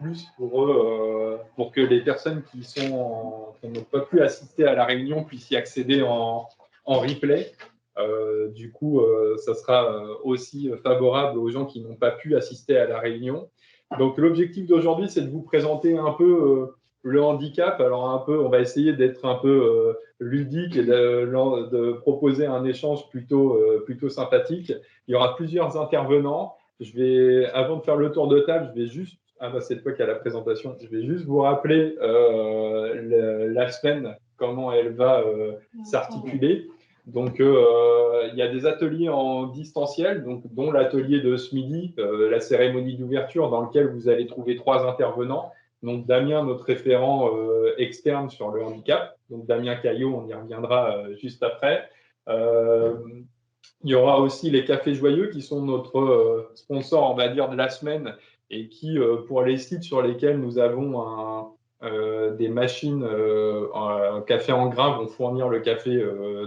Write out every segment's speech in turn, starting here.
plus pour que les personnes qui n'ont pas pu assister à la réunion puissent y accéder en replay. Du coup, ça sera aussi favorable aux gens qui n'ont pas pu assister à la réunion. Donc, l'objectif d'aujourd'hui, c'est de vous présenter un peu le handicap. Alors, on va essayer d'être un peu ludique et de proposer un échange plutôt sympathique. Il y aura plusieurs intervenants. Avant de faire le tour de table, je vais juste, c'est toi qui as la présentation, je vais juste vous rappeler la semaine, comment elle va s'articuler. Donc, il y a des ateliers en distanciel, dont l'atelier de ce midi, la cérémonie d'ouverture, dans lequel vous allez trouver 3 intervenants. Donc, Damien, notre référent externe sur le handicap. Donc, Damien Caillot, on y reviendra juste après. Il y aura aussi les Cafés Joyeux, qui sont notre sponsor, on va dire, de la semaine, et qui, pour les sites sur lesquels nous avons des machines café en grain, vont fournir le café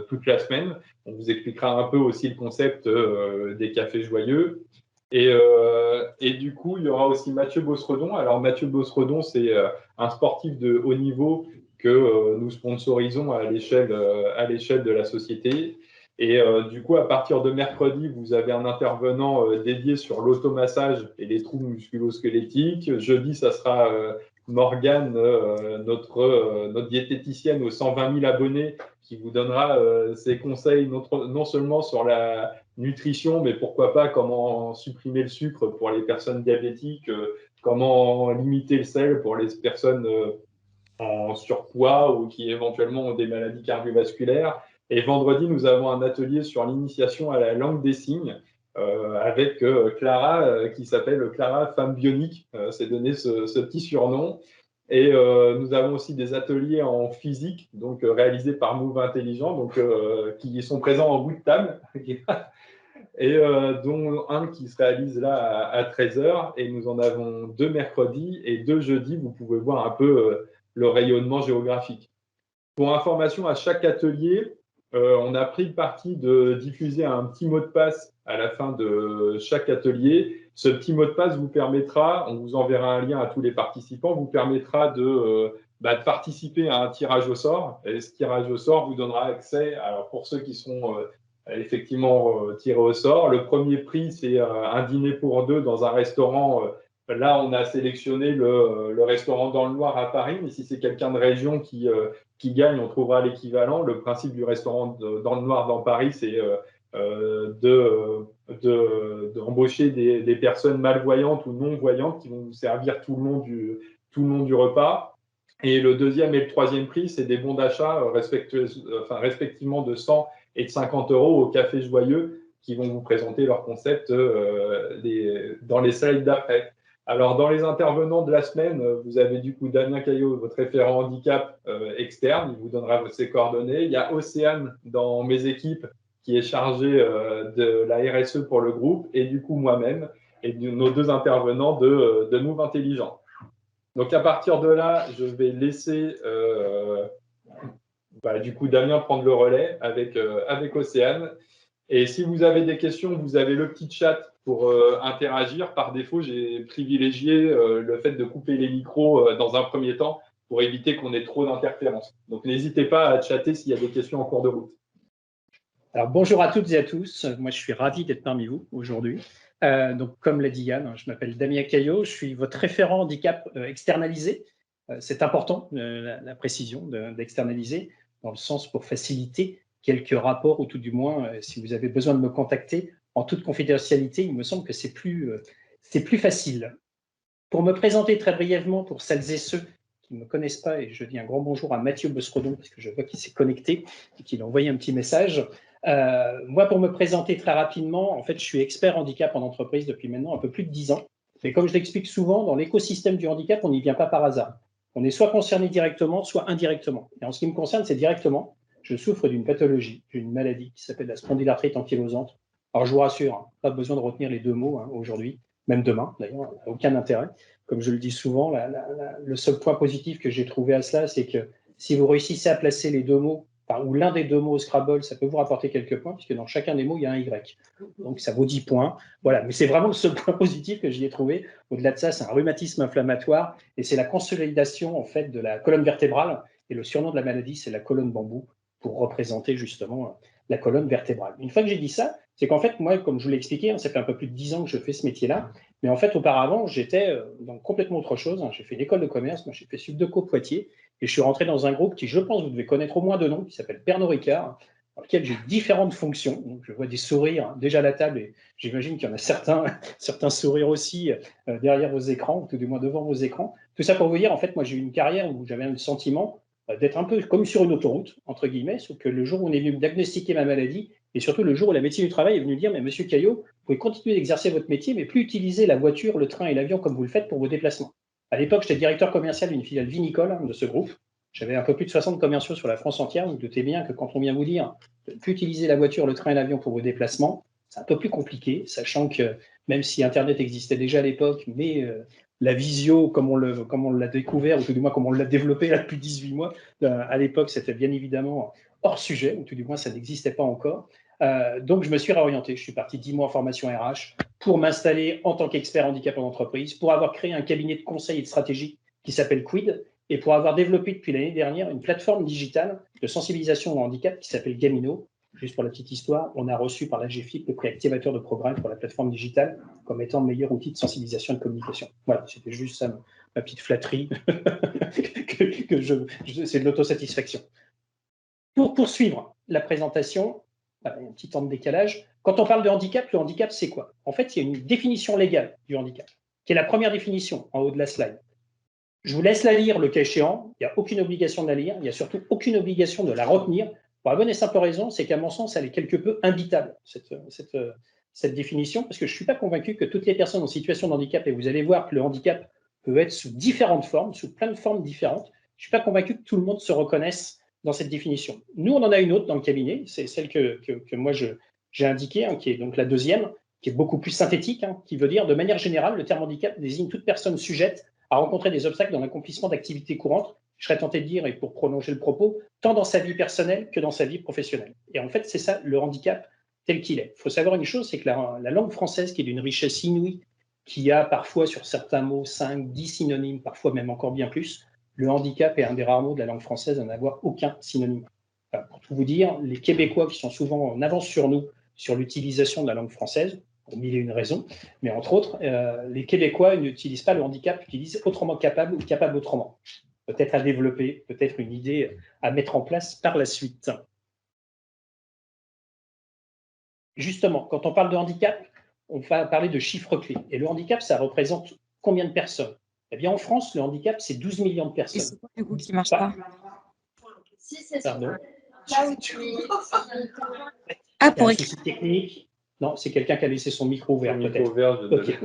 toute la semaine. On vous expliquera un peu aussi le concept des Cafés Joyeux. Et du coup, il y aura aussi Mathieu Bossredon. Alors, Mathieu Bossredon, c'est un sportif de haut niveau que nous sponsorisons à l'échelle de la société. Et du coup, à partir de mercredi, vous avez un intervenant dédié sur l'automassage et les troubles musculo-squelettiques. Jeudi, ça sera Morgane, notre diététicienne aux 120 000 abonnés, qui vous donnera ses conseils non seulement sur la nutrition, mais pourquoi pas comment supprimer le sucre pour les personnes diabétiques, comment limiter le sel pour les personnes en surpoids ou qui éventuellement ont des maladies cardiovasculaires. Et vendredi, nous avons un atelier sur l'initiation à la langue des signes avec Clara, qui s'appelle Clara Femme Bionique. C'est donné ce petit surnom. Et nous avons aussi des ateliers en physique, donc réalisés par Move Intelligent, donc qui sont présents en bout de table. Et dont un qui se réalise là à 13h. Et nous en avons 2 mercredis et 2 jeudis. Vous pouvez voir un peu le rayonnement géographique. Pour information, à chaque atelier, on a pris le parti de diffuser un petit mot de passe à la fin de chaque atelier. Ce petit mot de passe vous permettra, on vous enverra un lien à tous les participants, vous permettra de participer à un tirage au sort. Et ce tirage au sort vous donnera accès, alors pour ceux qui seront effectivement tirés au sort, le premier prix, c'est un dîner pour 2 dans un restaurant. Là, on a sélectionné le restaurant dans le Noir à Paris, mais si c'est quelqu'un de région qui gagne, on trouvera l'équivalent. Le principe du restaurant dans le Noir dans Paris, c'est d'embaucher des personnes malvoyantes ou non-voyantes qui vont vous servir tout le long du repas. Et le deuxième et le troisième prix, c'est des bons d'achat respectivement de 100 et de 50 € au Café Joyeux, qui vont vous présenter leur concept dans les slides d'après. Alors, dans les intervenants de la semaine, vous avez du coup Damien Caillot, votre référent handicap externe, il vous donnera ses coordonnées. Il y a Océane dans mes équipes qui est chargée de la RSE pour le groupe, et du coup moi-même, et nos 2 intervenants de Move Intelligent. Donc, à partir de là, je vais laisser du coup Damien prendre le relais avec Océane. Et si vous avez des questions, vous avez le petit chat pour interagir. Par défaut, j'ai privilégié le fait de couper les micros dans un premier temps pour éviter qu'on ait trop d'interférences. Donc, n'hésitez pas à chatter s'il y a des questions en cours de route. Alors, bonjour à toutes et à tous. Moi, je suis ravi d'être parmi vous aujourd'hui. Donc, comme l'a dit Yann, je m'appelle Damien Caillot. Je suis votre référent handicap externalisé. C'est important, la précision d'externaliser, dans le sens pour faciliter quelques rapports, ou tout du moins, si vous avez besoin de me contacter en toute confidentialité, il me semble que c'est plus facile. Pour me présenter très brièvement, pour celles et ceux qui ne me connaissent pas, et je dis un grand bonjour à Mathieu Bossredon, parce que je vois qu'il s'est connecté et qu'il a envoyé un petit message. Moi, pour me présenter très rapidement, en fait, je suis expert handicap en entreprise depuis maintenant un peu plus de 10 ans. Mais comme je l'explique souvent, dans l'écosystème du handicap, on n'y vient pas par hasard. On est soit concerné directement, soit indirectement. Et en ce qui me concerne, c'est directement. Je souffre d'une pathologie, d'une maladie qui s'appelle la spondylarthrite ankylosante. Alors, je vous rassure, pas besoin de retenir les 2 mots aujourd'hui, même demain, d'ailleurs, aucun intérêt. Comme je le dis souvent, le seul point positif que j'ai trouvé à cela, c'est que si vous réussissez à placer les 2 mots enfin, ou l'un des deux mots au Scrabble, ça peut vous rapporter quelques points, puisque dans chacun des mots, il y a un Y. Donc, ça vaut 10 points. Voilà, mais c'est vraiment le seul point positif que j'y ai trouvé. Au-delà de ça, c'est un rhumatisme inflammatoire et c'est la consolidation, en fait, de la colonne vertébrale. Et le surnom de la maladie, c'est la colonne bambou, pour représenter justement la colonne vertébrale. Une fois que j'ai dit ça, c'est qu'en fait, moi, comme je vous l'ai expliqué, ça fait un peu plus de 10 ans que je fais ce métier-là, mais en fait, auparavant, j'étais dans complètement autre chose. J'ai fait une école de commerce, moi j'ai fait Subdeco Poitiers, et je suis rentré dans un groupe qui, je pense, vous devez connaître au moins deux noms, qui s'appelle Pernod Ricard, dans lequel j'ai différentes fonctions. Donc, je vois des sourires déjà à la table, et j'imagine qu'il y en a certains sourires aussi derrière vos écrans, ou tout du moins devant vos écrans. Tout ça pour vous dire, en fait, moi j'ai eu une carrière où j'avais un sentiment d'être un peu comme sur une autoroute, entre guillemets, sauf que le jour où on est venu me diagnostiquer ma maladie, et surtout le jour où la médecine du travail est venue dire, mais monsieur Caillot, vous pouvez continuer d'exercer votre métier, mais plus utiliser la voiture, le train et l'avion comme vous le faites pour vos déplacements. À l'époque, j'étais directeur commercial d'une filiale vinicole de ce groupe. J'avais un peu plus de 60 commerciaux sur la France entière. Vous vous doutez bien que quand on vient vous dire de ne plus utiliser la voiture, le train et l'avion pour vos déplacements, c'est un peu plus compliqué, sachant que même si Internet existait déjà à l'époque, mais la visio, comme on l'a découvert, ou tout du moins comme on l'a développé là, depuis 18 mois, à l'époque, c'était bien évidemment hors sujet, ou tout du moins ça n'existait pas encore. Donc je me suis réorienté. Je suis parti 10 mois en formation RH pour m'installer en tant qu'expert handicap en entreprise, pour avoir créé un cabinet de conseil et de stratégie qui s'appelle Quid, et pour avoir développé depuis l'année dernière une plateforme digitale de sensibilisation au handicap qui s'appelle Gamino. Juste pour la petite histoire, on a reçu par la GFIP le prix activateur de programme pour la plateforme digitale comme étant le meilleur outil de sensibilisation et de communication. Voilà, c'était juste ça, ma petite flatterie. C'est de l'autosatisfaction. Pour poursuivre la présentation, il y a un petit temps de décalage. Quand on parle de handicap, le handicap, c'est quoi? En fait, il y a une définition légale du handicap, qui est la première définition en haut de la slide. Je vous laisse la lire le cas échéant. Il n'y a aucune obligation de la lire. Il n'y a surtout aucune obligation de la retenir. Pour la bonne et simple raison, c'est qu'à mon sens, elle est quelque peu imbitable, cette définition, parce que je ne suis pas convaincu que toutes les personnes en situation de handicap, et vous allez voir que le handicap peut être sous différentes formes, sous plein de formes différentes, je ne suis pas convaincu que tout le monde se reconnaisse dans cette définition. Nous, on en a une autre dans le cabinet, c'est celle que moi j'ai indiquée, qui est donc la deuxième, qui est beaucoup plus synthétique, qui veut dire, de manière générale, le terme handicap désigne toute personne sujette à rencontrer des obstacles dans l'accomplissement d'activités courantes, je serais tenté de dire, et pour prolonger le propos, tant dans sa vie personnelle que dans sa vie professionnelle. Et en fait, c'est ça le handicap tel qu'il est. Il faut savoir une chose, c'est que la langue française, qui est d'une richesse inouïe, qui a parfois sur certains mots 5, 10 synonymes, parfois même encore bien plus, le handicap est un des rares mots de la langue française à n'avoir aucun synonyme. Enfin, pour tout vous dire, les Québécois qui sont souvent en avance sur nous sur l'utilisation de la langue française, pour mille et une raisons, mais entre autres, les Québécois n'utilisent pas le handicap, utilisent autrement capable ou capable autrement. Peut-être à développer, peut-être une idée à mettre en place par la suite. Justement, quand on parle de handicap, on va parler de chiffres clés. Et le handicap, ça représente combien de personnes? Eh bien, en France, le handicap, c'est 12 millions de personnes. Et c'est quoi, du coup, qui ne marche pas? Pardon. Ah, Il y a un souci technique. Non, c'est quelqu'un qui a laissé son micro ouvert, peut-être. Okay.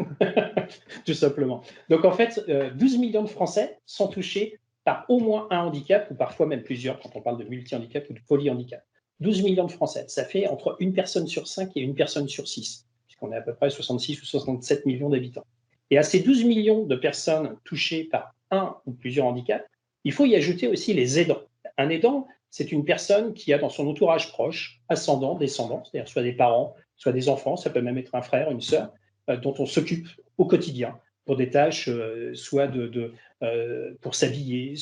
Tout simplement. Donc, en fait, 12 millions de Français sont touchés par au moins un handicap, ou parfois même plusieurs, quand on parle de multi-handicap ou de polyhandicap. 12 millions de Français. Ça fait entre une personne sur 5 et une personne sur 6, puisqu'on est à peu près 66 ou 67 millions d'habitants. Et à ces 12 millions de personnes touchées par un ou plusieurs handicaps, il faut y ajouter aussi les aidants. Un aidant, c'est une personne qui a dans son entourage proche, ascendant, descendant, c'est-à-dire soit des parents, soit des enfants, ça peut même être un frère, une sœur, dont on s'occupe au quotidien pour des tâches, soit pour s'habiller,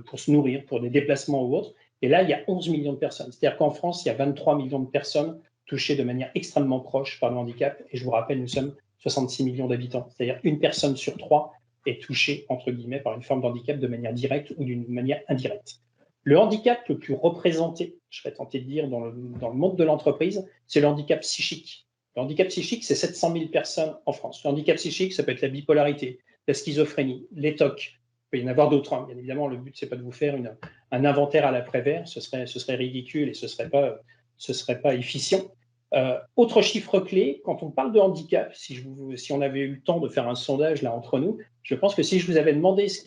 pour se nourrir, pour des déplacements ou autres. Et là, il y a 11 millions de personnes. C'est-à-dire qu'en France, il y a 23 millions de personnes touchées de manière extrêmement proche par le handicap. Et je vous rappelle, nous sommes 66 millions d'habitants. C'est-à-dire une personne sur trois est touchée, entre guillemets, par une forme de handicap de manière directe ou d'une manière indirecte. Le handicap le plus représenté, je serais tenté de dire, dans le monde de l'entreprise, c'est le handicap psychique. Le handicap psychique, c'est 700 000 personnes en France. Le handicap psychique, ça peut être la bipolarité, la schizophrénie, les TOC. Il peut y en avoir d'autres. Bien évidemment, le but, ce n'est pas de vous faire un inventaire à l'après-vert. Ce serait ridicule et ce ne serait pas efficient. Autre chiffre clé, quand on parle de handicap, si on avait eu le temps de faire un sondage là entre nous, je pense que si je vous avais demandé ce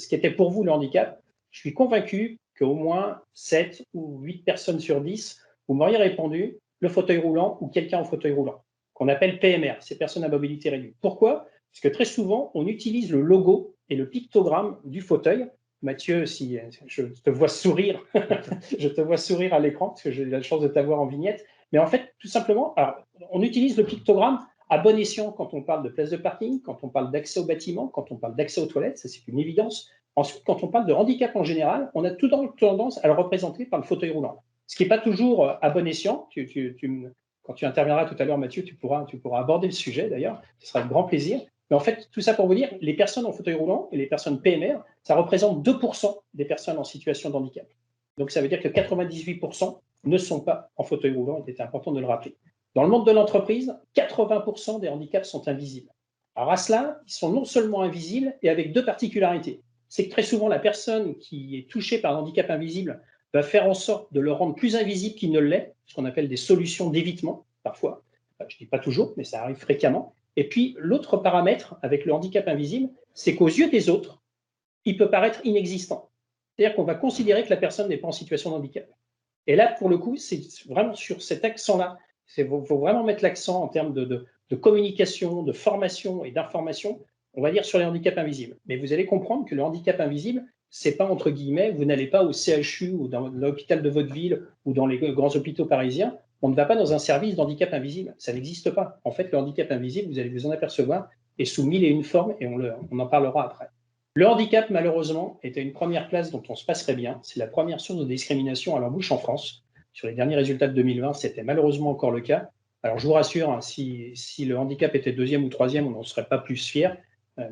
qu'était pour vous le handicap, je suis convaincu qu'au moins 7 ou 8 personnes sur 10, vous m'auriez répondu le fauteuil roulant ou quelqu'un en fauteuil roulant, qu'on appelle PMR, ces personnes à mobilité réduite. Pourquoi? Parce que très souvent, on utilise le logo et le pictogramme du fauteuil, Mathieu, si je te vois sourire, je te vois sourire à l'écran parce que j'ai eu la chance de t'avoir en vignette. Mais en fait, tout simplement, alors, on utilise le pictogramme à bon escient quand on parle de place de parking, quand on parle d'accès au bâtiment, quand on parle d'accès aux toilettes, ça c'est une évidence. Ensuite, quand on parle de handicap en général, on a tout tendance à le représenter par le fauteuil roulant. Ce qui n'est pas toujours à bon escient. Quand tu interviendras tout à l'heure, Mathieu, tu pourras aborder le sujet d'ailleurs. Ce sera avec grand plaisir. Mais en fait, tout ça pour vous dire, les personnes en fauteuil roulant et les personnes PMR, ça représente 2% des personnes en situation de handicap. Donc ça veut dire que 98% ne sont pas en fauteuil roulant, il était important de le rappeler. Dans le monde de l'entreprise, 80% des handicaps sont invisibles. Alors à cela, ils sont non seulement invisibles et avec deux particularités. C'est que très souvent, la personne qui est touchée par un handicap invisible va faire en sorte de le rendre plus invisible qu'il ne l'est, ce qu'on appelle des solutions d'évitement, parfois. Enfin, je ne dis pas toujours, mais ça arrive fréquemment. Et puis, l'autre paramètre avec le handicap invisible, c'est qu'aux yeux des autres, il peut paraître inexistant. C'est-à-dire qu'on va considérer que la personne n'est pas en situation de handicap. Et là, pour le coup, c'est vraiment sur cet accent-là. Il faut vraiment mettre l'accent en termes de communication, de formation et d'information, on va dire sur les handicaps invisibles. Mais vous allez comprendre que le handicap invisible, c'est pas entre guillemets, vous n'allez pas au CHU ou dans l'hôpital de votre ville ou dans les grands hôpitaux parisiens, on ne va pas dans un service d'handicap invisible. Ça n'existe pas. En fait, le handicap invisible, vous allez vous en apercevoir, est sous 1001 formes et on en parlera après. Le handicap, malheureusement, est à une première place dont on se passerait bien. C'est la première source de discrimination à l'embauche en France. Sur les derniers résultats de 2020, c'était malheureusement encore le cas. Alors, je vous rassure, hein, si le handicap était deuxième ou troisième, on n'en serait pas plus fier.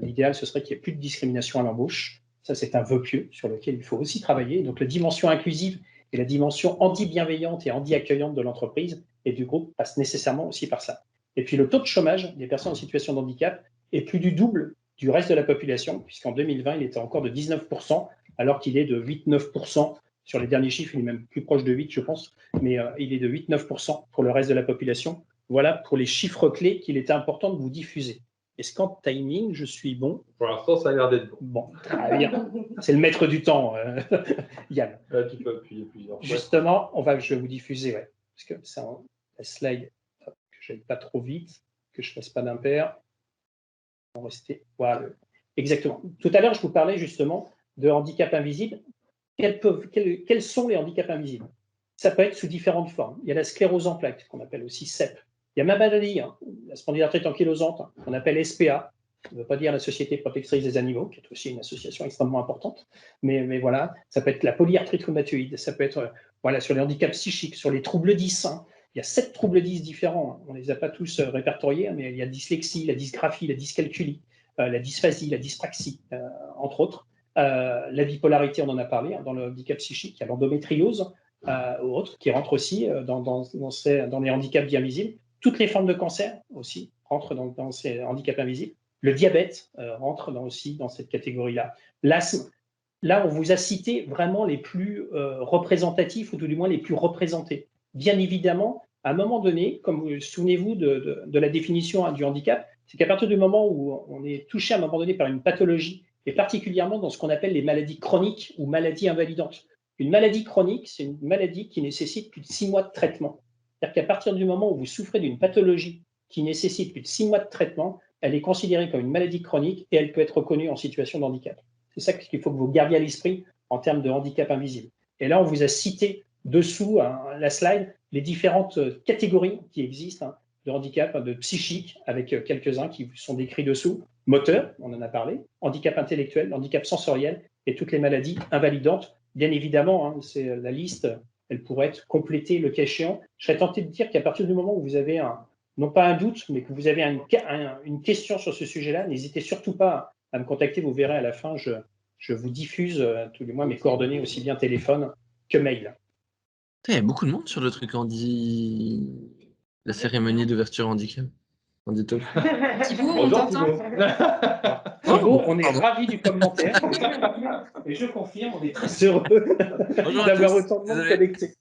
L'idéal, ce serait qu'il n'y ait plus de discrimination à l'embauche. Ça, c'est un vœu pieux sur lequel il faut aussi travailler. Donc, la dimension inclusive et la dimension anti-bienveillante et anti-accueillante de l'entreprise et du groupe passe nécessairement aussi par ça. Et puis, le taux de chômage des personnes en situation de handicap est plus du double du reste de la population, puisqu'en 2020, il était encore de 19%, alors qu'il est de 8-9%. Sur les derniers chiffres, il est même plus proche de 8, je pense, mais il est de 8-9% pour le reste de la population. Voilà pour les chiffres clés qu'il était important de vous diffuser. Est-ce qu'en timing, je suis bon? Pour l'instant, ça a l'air d'être bon. Bon, très bien. C'est le maître du temps, Yann. Là, tu peux appuyer plusieurs fois. Justement, je vais vous diffuser, ouais, parce que ça, la slide, que je n'aille pas trop vite, que je ne fasse pas d'impair. Voilà. Exactement. Tout à l'heure, je vous parlais justement de handicap invisible. Quels sont les handicaps invisibles? Ça peut être sous différentes formes. Il y a la sclérose en plaques, qu'on appelle aussi CEP. Il y a ma maladie, la spondylarthrite ankylosante, qu'on appelle SPA. Ça ne veut pas dire la Société protectrice des animaux, qui est aussi une association extrêmement importante. Mais voilà, ça peut être la polyarthrite rhumatoïde, ça peut être sur les handicaps psychiques, sur les troubles 10. Il y a 7 troubles 10 différents. On ne les a pas tous répertoriés, mais il y a la dyslexie, la dysgraphie, la dyscalculie, la dysphasie, la dyspraxie, entre autres. La bipolarité, on en a parlé, dans le handicap psychique. Il y a l'endométriose ou autres qui rentrent aussi dans les handicaps bien visibles. Toutes les formes de cancer aussi rentrent dans ces handicaps invisibles. Le diabète rentre aussi dans cette catégorie-là. L'asthme. Là, on vous a cité vraiment les plus représentatifs, ou tout du moins les plus représentés. Bien évidemment, à un moment donné, comme vous souvenez-vous de la définition du handicap, c'est qu'à partir du moment où on est touché à un moment donné par une pathologie, et particulièrement dans ce qu'on appelle les maladies chroniques ou maladies invalidantes. Une maladie chronique, c'est une maladie qui nécessite plus de 6 mois de traitement. C'est-à-dire qu'à partir du moment où vous souffrez d'une pathologie qui nécessite plus de 6 mois de traitement, elle est considérée comme une maladie chronique et elle peut être reconnue en situation de handicap. C'est ça qu'il faut que vous gardiez à l'esprit en termes de handicap invisible. Et là, on vous a cité dessous la slide les différentes catégories qui existent de handicap, de psychique, avec quelques-uns qui sont décrits dessous. Moteur, on en a parlé, handicap intellectuel, handicap sensoriel et toutes les maladies invalidantes. Bien évidemment, c'est la liste, elle pourrait être complétée le cas échéant. Je serais tenté de dire qu'à partir du moment où vous avez non pas un doute, mais que vous avez une question sur ce sujet-là, n'hésitez surtout pas à me contacter. Vous verrez à la fin, je vous diffuse tout du moins mes coordonnées, aussi bien téléphone que mail. Il y a beaucoup de monde sur le truc la cérémonie d'ouverture handicap. Thibaut, on t'entend. Thibaut, on est ravis du commentaire. Et je confirme, on est très heureux d'avoir autant de monde connecté.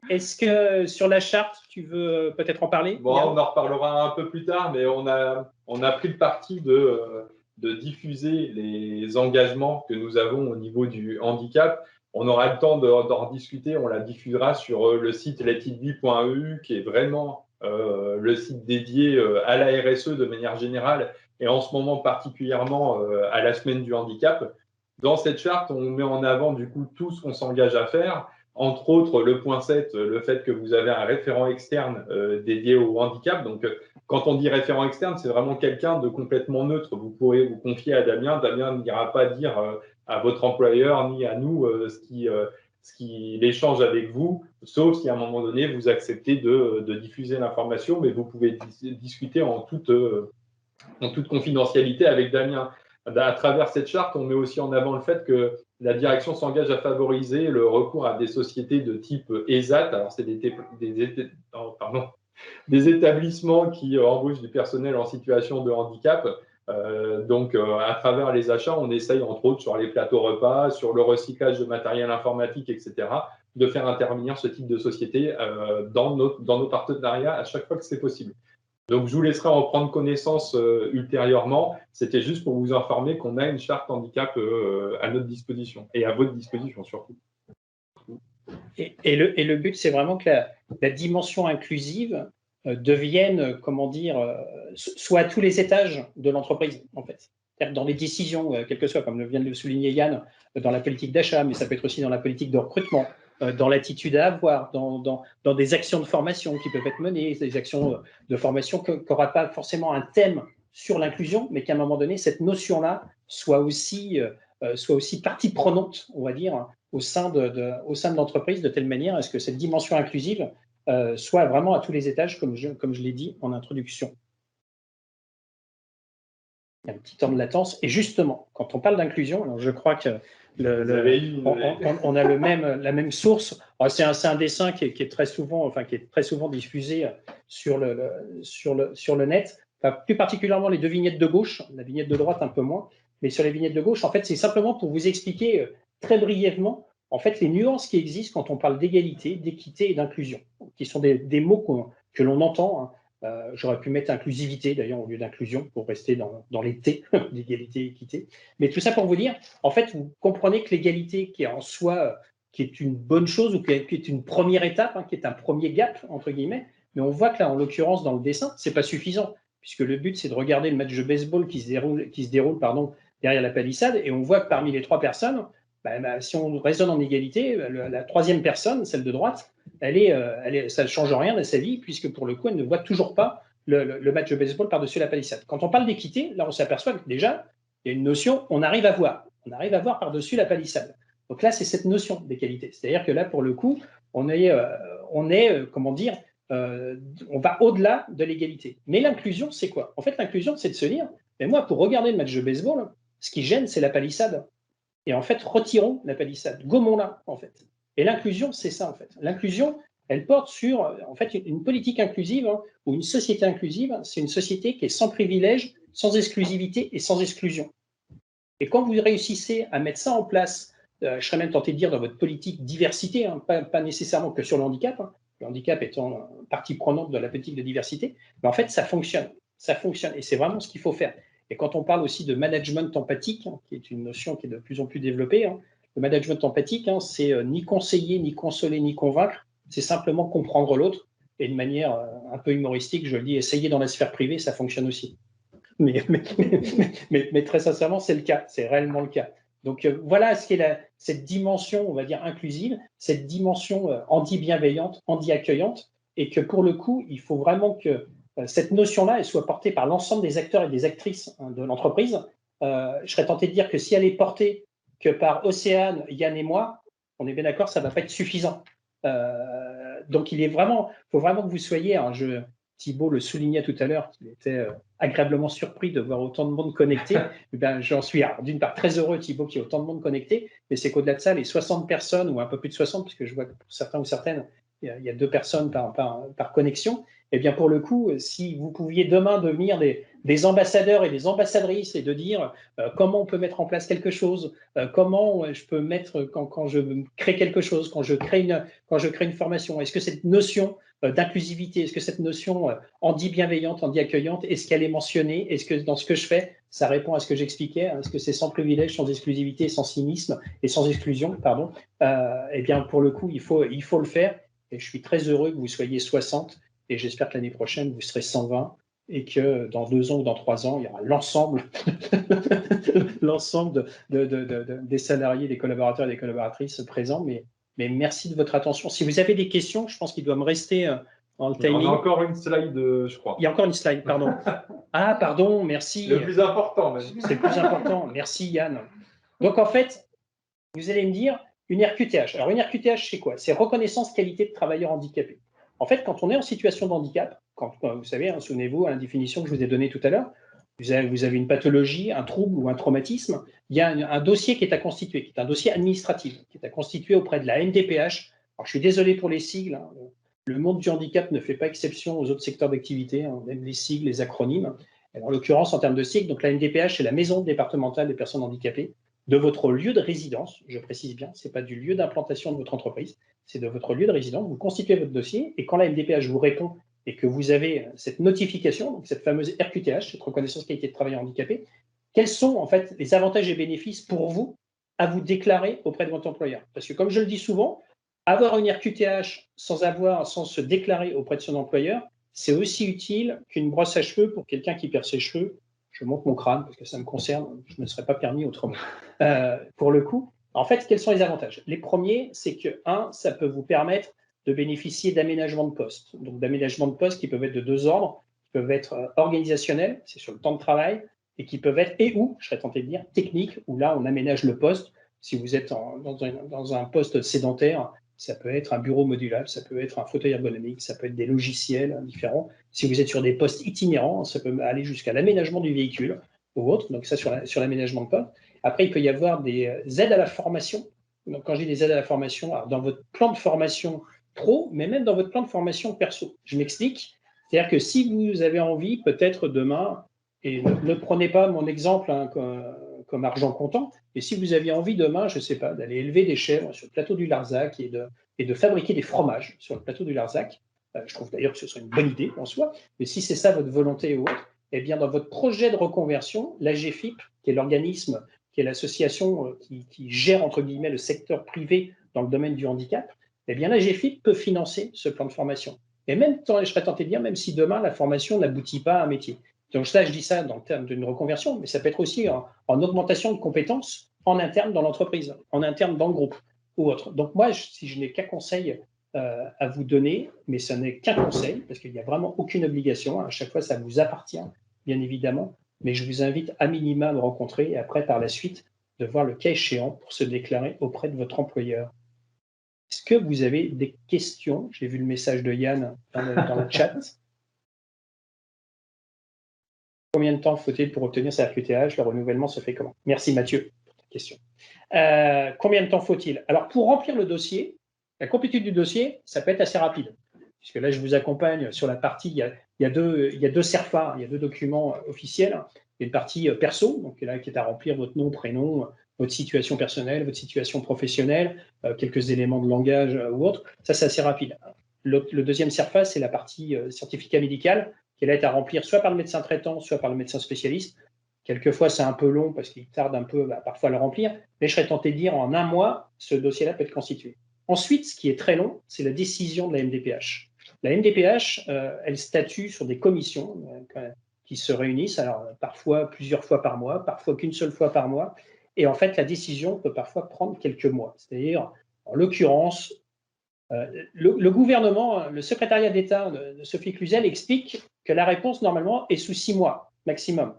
Est-ce que sur la charte, tu veux peut-être en parler? Bon, on en reparlera un peu plus tard, mais on a pris le parti de diffuser les engagements que nous avons au niveau du handicap. On aura le temps d'en rediscuter, on la diffusera sur le site letitbe.eu, qui est vraiment le site dédié à la RSE de manière générale et en ce moment particulièrement à la semaine du handicap. Dans cette charte, on met en avant du coup tout ce qu'on s'engage à faire, entre autres le point 7, le fait que vous avez un référent externe dédié au handicap. Donc, quand on dit référent externe, c'est vraiment quelqu'un de complètement neutre. Vous pourrez vous confier à Damien. Damien n'ira pas dire à votre employeur ni à nous ce qu'il échange avec vous, sauf si à un moment donné, vous acceptez de diffuser l'information, mais vous pouvez discuter en toute confidentialité avec Damien. À travers cette charte, on met aussi en avant le fait que la direction s'engage à favoriser le recours à des sociétés de type ESAT. Alors, c'est des établissements qui embauchent du personnel en situation de handicap. Donc, à travers les achats, on essaye, entre autres, sur les plateaux repas, sur le recyclage de matériel informatique, etc., de faire intervenir ce type de société dans nos partenariats à chaque fois que c'est possible. Donc, je vous laisserai en prendre connaissance ultérieurement. C'était juste pour vous informer qu'on a une charte handicap à notre disposition et à votre disposition surtout. Et le but, c'est vraiment que la dimension inclusive devienne, comment dire, soit à tous les étages de l'entreprise, en fait. Dans les décisions, quelles que soient, comme vient de le souligner Yann, dans la politique d'achat, mais ça peut être aussi dans la politique de recrutement, dans l'attitude à avoir, dans des actions de formation qui peuvent être menées, des actions de formation qui n'aura pas forcément un thème sur l'inclusion, mais qu'à un moment donné, cette notion-là soit aussi partie prenante, on va dire, au sein de l'entreprise, de telle manière à ce que cette dimension inclusive soit vraiment à tous les étages, comme je l'ai dit en introduction. Il y a un petit temps de latence. Et justement, quand on parle d'inclusion, je crois que on a la même source. C'est un dessin qui est très souvent diffusé sur le net. Enfin, plus particulièrement les deux vignettes de gauche, la vignette de droite un peu moins, mais sur les vignettes de gauche, en fait, c'est simplement pour vous expliquer très brièvement en fait les nuances qui existent quand on parle d'égalité, d'équité et d'inclusion, qui sont des mots que l'on entend. J'aurais pu mettre inclusivité d'ailleurs au lieu d'inclusion pour rester dans les T d'égalité et équité. Mais tout ça pour vous dire, en fait, vous comprenez que l'égalité qui est en soi, qui est une bonne chose ou qui est une première étape, qui est un premier gap entre guillemets, mais on voit que là, en l'occurrence, dans le dessin, c'est pas suffisant, puisque le but c'est de regarder le match de baseball qui se déroule derrière la palissade, et on voit que parmi les trois personnes, si on raisonne en égalité, la troisième personne, celle de droite, ça ne change rien à sa vie, puisque pour le coup, elle ne voit toujours pas le match de baseball par-dessus la palissade. Quand on parle d'équité, là, on s'aperçoit que déjà, il y a une notion, on arrive à voir par-dessus la palissade. Donc là, c'est cette notion d'égalité. C'est-à-dire que là, pour le coup, on va au-delà de l'égalité. Mais l'inclusion, c'est quoi? En fait, l'inclusion, c'est de se dire, mais moi, pour regarder le match de baseball, ce qui gêne, c'est la palissade. Et en fait, retirons la palissade, gommons-la, en fait. Et l'inclusion, c'est ça, en fait. L'inclusion, elle porte sur, en fait, une politique inclusive ou une société inclusive. C'est une société qui est sans privilège, sans exclusivité et sans exclusion. Et quand vous réussissez à mettre ça en place, je serais même tenté de dire dans votre politique diversité, pas nécessairement que sur le handicap, le handicap étant partie prenante de la politique de diversité, mais en fait, ça fonctionne. Ça fonctionne. Et c'est vraiment ce qu'il faut faire. Et quand on parle aussi de management empathique, qui est une notion qui est de plus en plus développée, le management empathique, c'est ni conseiller, ni consoler, ni convaincre, c'est simplement comprendre l'autre. Et de manière un peu humoristique, je le dis, essayer dans la sphère privée, ça fonctionne aussi. Mais très sincèrement, c'est le cas, c'est réellement le cas. Donc voilà ce qu'est cette dimension, on va dire, inclusive, cette dimension anti-bienveillante, anti-accueillante, et que pour le coup, il faut vraiment que cette notion-là, elle soit portée par l'ensemble des acteurs et des actrices de l'entreprise. Je serais tenté de dire que si elle est portée que par Océane, Yann et moi, on est bien d'accord, ça ne va pas être suffisant. Donc il faut vraiment que vous soyez, Thibault le soulignait tout à l'heure, qu'il était agréablement surpris de voir autant de monde connecté. J'en suis d'une part très heureux, Thibault, qu'il y ait autant de monde connecté, mais c'est qu'au-delà de ça, les 60 personnes, ou un peu plus de 60, parce que je vois que pour certains ou certaines, il y a 2 personnes par connexion, et bien pour le coup, si vous pouviez demain devenir des ambassadeurs et des ambassadrices et de dire comment on peut mettre en place quelque chose, comment je peux mettre quand je crée quelque chose, quand je crée une formation, est-ce que cette notion d'inclusivité, est-ce que cette notion anti-bienveillante, anti-accueillante, est-ce qu'elle est mentionnée? Est-ce que dans ce que je fais, ça répond à ce que j'expliquais? Est-ce que c'est sans privilège, sans exclusivité, sans cynisme et sans exclusion, pardon? Eh bien, pour le coup, il faut le faire. Et je suis très heureux que vous soyez 60 et j'espère que l'année prochaine, vous serez 120 et que dans 2 ans ou dans 3 ans, il y aura l'ensemble des salariés, des collaborateurs et des collaboratrices présents. Mais merci de votre attention. Si vous avez des questions, je pense qu'il doit me rester dans le timing. On a encore une slide, je crois. Il y a encore une slide, pardon. Ah, pardon, merci. Le plus important, même. C'est le plus important. Merci, Yann. Donc, en fait, vous allez me dire, une RQTH. Alors, une RQTH, c'est quoi? C'est reconnaissance qualité de travailleur handicapé. En fait, quand on est en situation de handicap, quand vous savez, hein, souvenez-vous à la définition que je vous ai donnée tout à l'heure, vous avez une pathologie, un trouble ou un traumatisme, il y a un dossier qui est à constituer, qui est un dossier administratif, qui est à constituer auprès de la MDPH. Alors, je suis désolé pour les sigles, hein, le monde du handicap ne fait pas exception aux autres secteurs d'activité, hein, on aime les sigles, les acronymes. En l'occurrence, en termes de sigles, donc la MDPH, c'est la Maison départementale des personnes handicapées, de votre lieu de résidence, je précise bien, ce n'est pas du lieu d'implantation de votre entreprise, c'est de votre lieu de résidence. Vous constituez votre dossier et quand la MDPH vous répond et que vous avez cette notification, donc cette fameuse RQTH, cette reconnaissance qualité de travailleur handicapé, quels sont en fait les avantages et bénéfices pour vous à vous déclarer auprès de votre employeur? Parce que comme je le dis souvent, avoir une RQTH sans se déclarer auprès de son employeur, c'est aussi utile qu'une brosse à cheveux pour quelqu'un qui perd ses cheveux. Je monte mon crâne parce que ça me concerne, je ne me serais pas permis autrement. Pour le coup, en fait, quels sont les avantages? Les premiers, c'est que, ça peut vous permettre de bénéficier d'aménagements de poste. Donc, d'aménagements de poste qui peuvent être de 2 ordres, qui peuvent être organisationnels, c'est sur le temps de travail, et qui peuvent être, je serais tenté de dire, techniques, où là, on aménage le poste. Si vous êtes dans un poste sédentaire, ça peut être un bureau modulable, ça peut être un fauteuil ergonomique, ça peut être des logiciels différents. Si vous êtes sur des postes itinérants, ça peut aller jusqu'à l'aménagement du véhicule ou autre, donc ça sur l'aménagement de poste. Après, il peut y avoir des aides à la formation. Donc, quand je dis des aides à la formation, alors dans votre plan de formation pro, mais même dans votre plan de formation perso. Je m'explique. C'est-à-dire que si vous avez envie, peut-être demain, et ne prenez pas mon exemple comme argent comptant, mais si vous aviez envie demain, je ne sais pas, d'aller élever des chèvres sur le plateau du Larzac et de fabriquer des fromages sur le plateau du Larzac, je trouve d'ailleurs que ce serait une bonne idée en soi, mais si c'est ça votre volonté ou autre, eh bien dans votre projet de reconversion, l'AGFIP, qui est l'organisme, qui est l'association qui gère entre guillemets le secteur privé dans le domaine du handicap, eh bien l'AGFIP peut financer ce plan de formation. Et même, je serais tenté de dire, même si demain la formation n'aboutit pas à un métier. Donc ça, je dis ça dans le terme d'une reconversion, mais ça peut être aussi en augmentation de compétences en interne dans l'entreprise, en interne dans le groupe ou autre. Donc moi, si je n'ai qu'un conseil à vous donner, mais ce n'est qu'un conseil, parce qu'il n'y a vraiment aucune obligation, à chaque fois ça vous appartient, bien évidemment, mais je vous invite à minima à me rencontrer et après, par la suite, de voir le cas échéant pour se déclarer auprès de votre employeur. Est-ce que vous avez des questions? J'ai vu le message de Yann dans le chat. Combien de temps faut-il pour obtenir sa RQTH? Le renouvellement se fait comment? Merci Mathieu pour ta question. Combien de temps faut-il? Alors, pour remplir le dossier, la complétude du dossier, ça peut être assez rapide. Puisque là, je vous accompagne sur la partie, il y a deux CERFA, il y a 2 documents officiels. Il y a une partie perso, donc là, qui est à remplir votre nom, prénom, votre situation personnelle, votre situation professionnelle, quelques éléments de langage ou autre. Ça, c'est assez rapide. Le deuxième CERFA, c'est la partie certificat médical, qui est là à remplir soit par le médecin traitant, soit par le médecin spécialiste. Quelquefois, c'est un peu long parce qu'il tarde un peu parfois à le remplir, mais je serais tenté de dire en 1 mois, ce dossier-là peut être constitué. Ensuite, ce qui est très long, c'est la décision de la MDPH. La MDPH, elle statue sur des commissions qui se réunissent, alors parfois plusieurs fois par mois, parfois qu'une seule fois par mois, et en fait, la décision peut parfois prendre quelques mois. C'est-à-dire, en l'occurrence, le gouvernement, le secrétariat d'État de Sophie Cluzel explique que la réponse, normalement, est sous 6 mois maximum.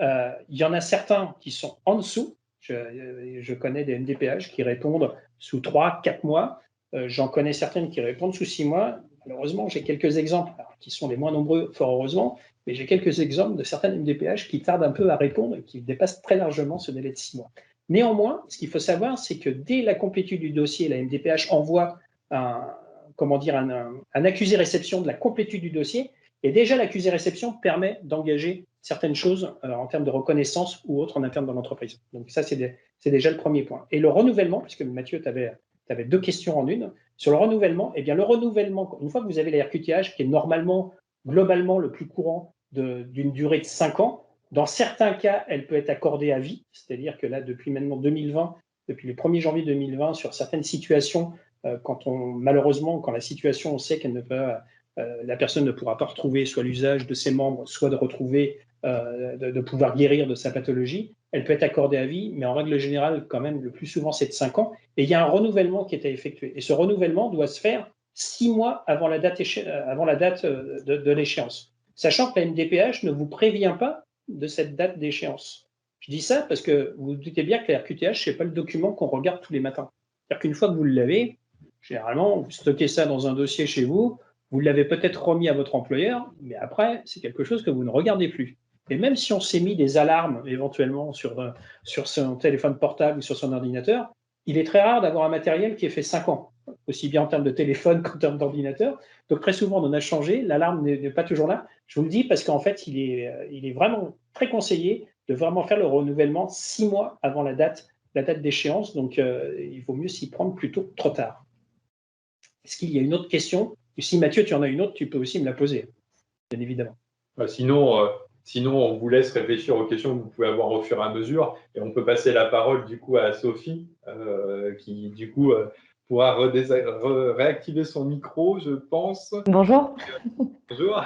Il y en a certains qui sont en dessous. Je connais des MDPH qui répondent sous 3-4 mois. J'en connais certaines qui répondent sous 6 mois. Malheureusement, j'ai quelques exemples, qui sont les moins nombreux, fort heureusement, mais j'ai quelques exemples de certaines MDPH qui tardent un peu à répondre et qui dépassent très largement ce délai de 6 mois. Néanmoins, ce qu'il faut savoir, c'est que dès la complétude du dossier, la MDPH envoie un accusé-réception de la complétude du dossier, et déjà l'accusé-réception permet d'engager certaines choses en termes de reconnaissance ou autre en interne dans l'entreprise. Donc ça, c'est déjà le premier point. Et le renouvellement, puisque Mathieu, tu avais 2 questions en une, sur le renouvellement, eh bien le renouvellement, une fois que vous avez la RQTH, qui est normalement, globalement, le plus courant d'une durée de 5 ans, dans certains cas, elle peut être accordée à vie, c'est-à-dire que là, depuis maintenant 2020, depuis le 1er janvier 2020, sur certaines situations, malheureusement, quand la situation, on sait qu'elle ne peut la personne ne pourra pas retrouver soit l'usage de ses membres, soit de retrouver, de pouvoir guérir de sa pathologie. Elle peut être accordée à vie, mais en règle générale, quand même, le plus souvent, c'est de 5 ans. Et il y a un renouvellement qui est à effectuer. Et ce renouvellement doit se faire 6 mois avant la date de l'échéance. Sachant que la MDPH ne vous prévient pas de cette date d'échéance. Je dis ça parce que vous vous doutez bien que la RQTH, ce n'est pas le document qu'on regarde tous les matins. C'est-à-dire qu'une fois que vous l'avez, généralement, vous stockez ça dans un dossier chez vous, vous l'avez peut-être remis à votre employeur, mais après, c'est quelque chose que vous ne regardez plus. Et même si on s'est mis des alarmes éventuellement sur son téléphone portable ou sur son ordinateur, il est très rare d'avoir un matériel qui est fait 5 ans, aussi bien en termes de téléphone qu'en termes d'ordinateur. Donc très souvent, on en a changé, l'alarme n'est pas toujours là. Je vous le dis parce qu'en fait, il est vraiment très conseillé de vraiment faire le renouvellement 6 mois avant la date d'échéance. Donc, il vaut mieux s'y prendre plutôt que trop tard. Est-ce qu'il y a une autre question? Et si Mathieu, tu en as une autre, tu peux aussi me la poser, bien évidemment. Sinon, on vous laisse réfléchir aux questions que vous pouvez avoir au fur et à mesure. Et on peut passer la parole du coup à Sophie, qui du coup pourra réactiver son micro, je pense. Bonjour. Bonjour.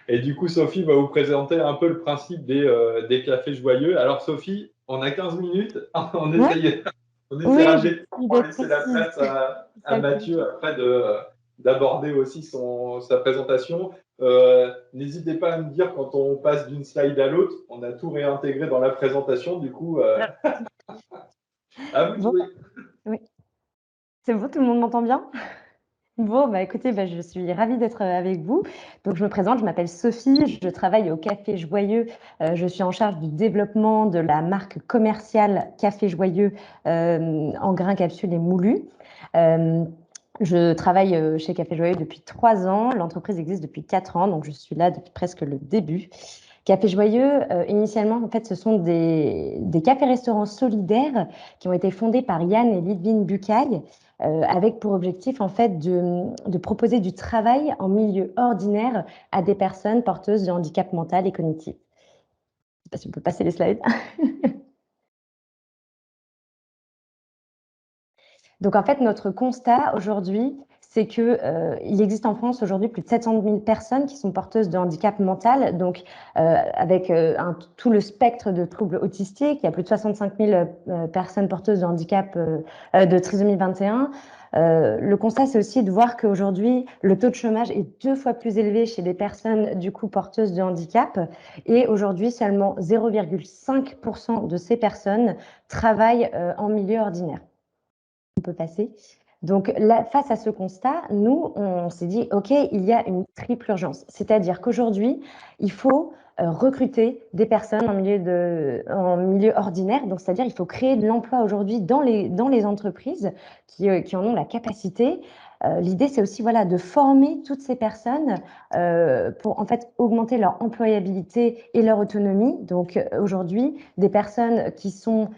Et du coup, Sophie va vous présenter un peu le principe des cafés joyeux. Alors, Sophie, on a 15 minutes. On essaiera de laisser la place à Mathieu après d'aborder aussi sa présentation. N'hésitez pas à me dire quand on passe d'une slide à l'autre. On a tout réintégré dans la présentation. Du coup, à vous de jouer. Oui. C'est bon, tout le monde m'entend bien? Bon, bah écoutez, je suis ravie d'être avec vous. Donc, je me présente, je m'appelle Sophie, je travaille au Café Joyeux. Je suis en charge du développement de la marque commerciale Café Joyeux en grains, capsules et moulus. Je travaille chez Café Joyeux depuis 3 ans. L'entreprise existe depuis 4 ans, donc je suis là depuis presque le début. Café Joyeux, initialement, en fait, ce sont des cafés-restaurants solidaires qui ont été fondés par Yann et Lidvin Bucaille, avec pour objectif en fait de proposer du travail en milieu ordinaire à des personnes porteuses de handicap mental et cognitif. Je ne sais pas si on peut passer les slides. Donc en fait, notre constat aujourd'hui, c'est qu'il existe en France aujourd'hui plus de 700 000 personnes qui sont porteuses de handicap mental, donc avec tout le spectre de troubles autistiques. Il y a plus de 65 000 personnes porteuses de handicap de trisomie 21. Le constat, c'est aussi de voir qu'aujourd'hui, le taux de chômage est 2 fois plus élevé chez des personnes du coup porteuses de handicap. Et aujourd'hui, seulement 0,5% de ces personnes travaillent en milieu ordinaire. On peut passer. Donc là, face à ce constat, nous, on s'est dit, OK, il y a une triple urgence. C'est-à-dire qu'aujourd'hui, il faut recruter des personnes en milieu ordinaire. Donc, c'est-à-dire il faut créer de l'emploi aujourd'hui dans les entreprises qui en ont la capacité. L'idée, c'est aussi de former toutes ces personnes pour en fait augmenter leur employabilité et leur autonomie. Donc aujourd'hui, des personnes qui sont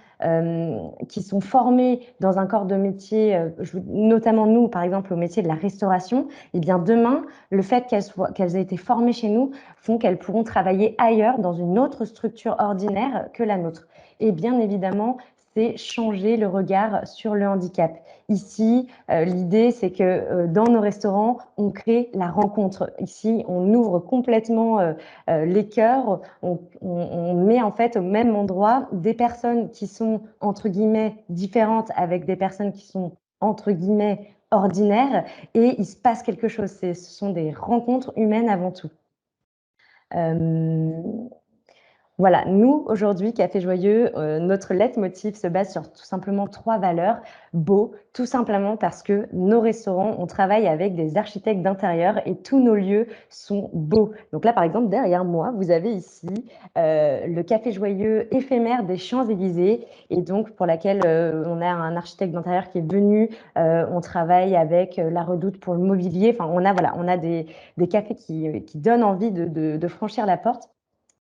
formées dans un corps de métier, notamment nous, par exemple, au métier de la restauration, et bien demain, le fait qu'elles aient été formées chez nous font qu'elles pourront travailler ailleurs, dans une autre structure ordinaire que la nôtre. Et bien évidemment, c'est changer le regard sur le handicap. Ici, l'idée, c'est que dans nos restaurants, on crée la rencontre. Ici, on ouvre complètement les cœurs, on met en fait au même endroit des personnes qui sont entre guillemets différentes avec des personnes qui sont entre guillemets ordinaires, et il se passe quelque chose. Ce sont des rencontres humaines avant tout. Voilà, nous, aujourd'hui, Café Joyeux, notre leitmotiv se base sur tout simplement 3 valeurs. Beau, tout simplement parce que nos restaurants, on travaille avec des architectes d'intérieur et tous nos lieux sont beaux. Donc là, par exemple, derrière moi, vous avez ici le Café Joyeux éphémère des Champs-Élysées, et donc pour laquelle on a un architecte d'intérieur qui est venu. On travaille avec la Redoute pour le mobilier. Enfin, on a des cafés qui donnent envie de franchir la porte.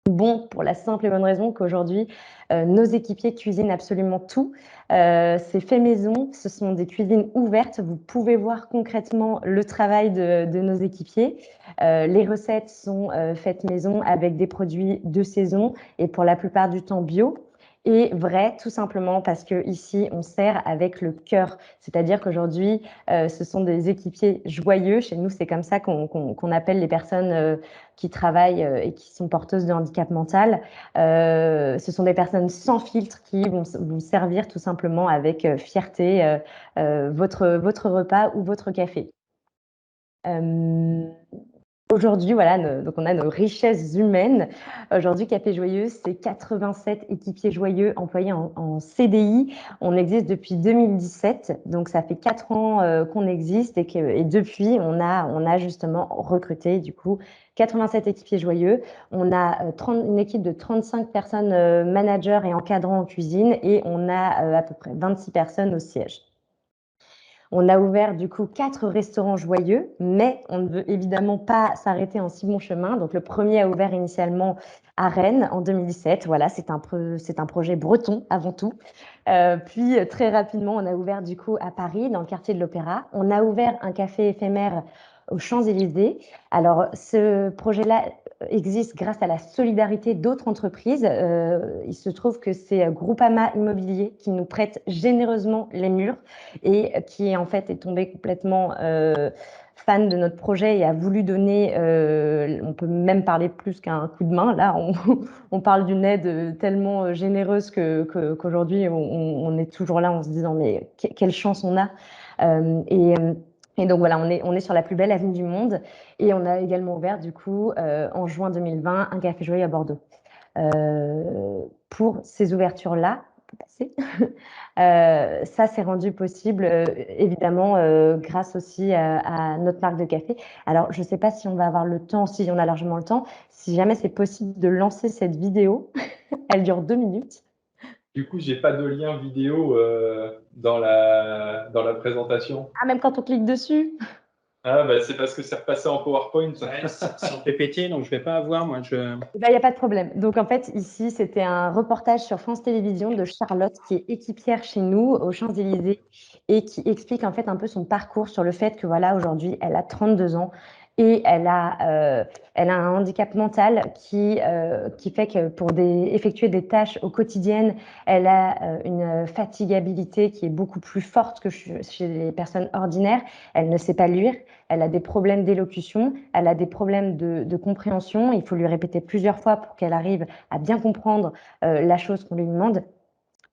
Bon, pour la simple et bonne raison qu'aujourd'hui, nos équipiers cuisinent absolument tout. C'est fait maison, ce sont des cuisines ouvertes. Vous pouvez voir concrètement le travail de nos équipiers. Les recettes sont faites maison avec des produits de saison et pour la plupart du temps bio. et vrai, tout simplement parce que ici on sert avec le cœur. C'est-à-dire qu'aujourd'hui, ce sont des équipiers joyeux. Chez nous, c'est comme ça qu'on appelle les personnes qui travaillent et qui sont porteuses de handicap mental. Ce sont des personnes sans filtre qui vont vous servir tout simplement avec fierté votre repas ou votre café. Aujourd'hui, voilà, donc on a nos richesses humaines. Aujourd'hui, Café Joyeux, c'est 87 équipiers joyeux employés en CDI. On existe depuis 2017, donc ça fait 4 ans qu'on existe et depuis, on a justement recruté du coup 87 équipiers joyeux. On a une équipe de 35 personnes managers et encadrants en cuisine et on a à peu près 26 personnes au siège. On a ouvert du coup 4 restaurants joyeux, mais on ne veut évidemment pas s'arrêter en si bon chemin. Donc le premier a ouvert initialement à Rennes en 2017. Voilà, c'est un projet breton avant tout. Puis très rapidement, on a ouvert du coup à Paris, dans le quartier de l'Opéra. On a ouvert un café éphémère aux Champs-Élysées. Alors ce projet-là existe grâce à la solidarité d'autres entreprises. Il se trouve que c'est Groupama Immobilier qui nous prête généreusement les murs et qui en fait est tombé complètement fan de notre projet et a voulu donner, on peut même parler plus qu'un coup de main. Là, on parle d'une aide tellement généreuse qu'aujourd'hui, on est toujours là en se disant mais quelle chance on a. Et donc voilà, on est sur la plus belle avenue du monde et on a également ouvert du coup en juin 2020 un café joyeux à Bordeaux. Pour ces ouvertures-là, ça s'est rendu possible évidemment grâce aussi à notre marque de café. Alors je ne sais pas si on va avoir le temps, si on a largement le temps, si jamais c'est possible de lancer cette vidéo, elle dure 2 minutes. Du coup, j'ai pas de lien vidéo dans la présentation. Ah, même quand on clique dessus? Ah, bah, c'est parce que c'est repassé en PowerPoint. Ouais, c'est en PPT, donc je ne vais pas avoir, moi. Il n'y a pas de problème. Donc, en fait, ici, c'était un reportage sur France Télévisions de Charlotte, qui est équipière chez nous, aux Champs-Élysées, et qui explique en fait un peu son parcours sur le fait que, voilà, aujourd'hui, elle a 32 ans et elle a un handicap mental qui fait que pour effectuer des tâches au quotidien, elle a une fatigabilité qui est beaucoup plus forte que chez les personnes ordinaires. Elle ne sait pas lire. Elle a des problèmes d'élocution, elle a des problèmes de compréhension. Il faut lui répéter plusieurs fois pour qu'elle arrive à bien comprendre la chose qu'on lui demande.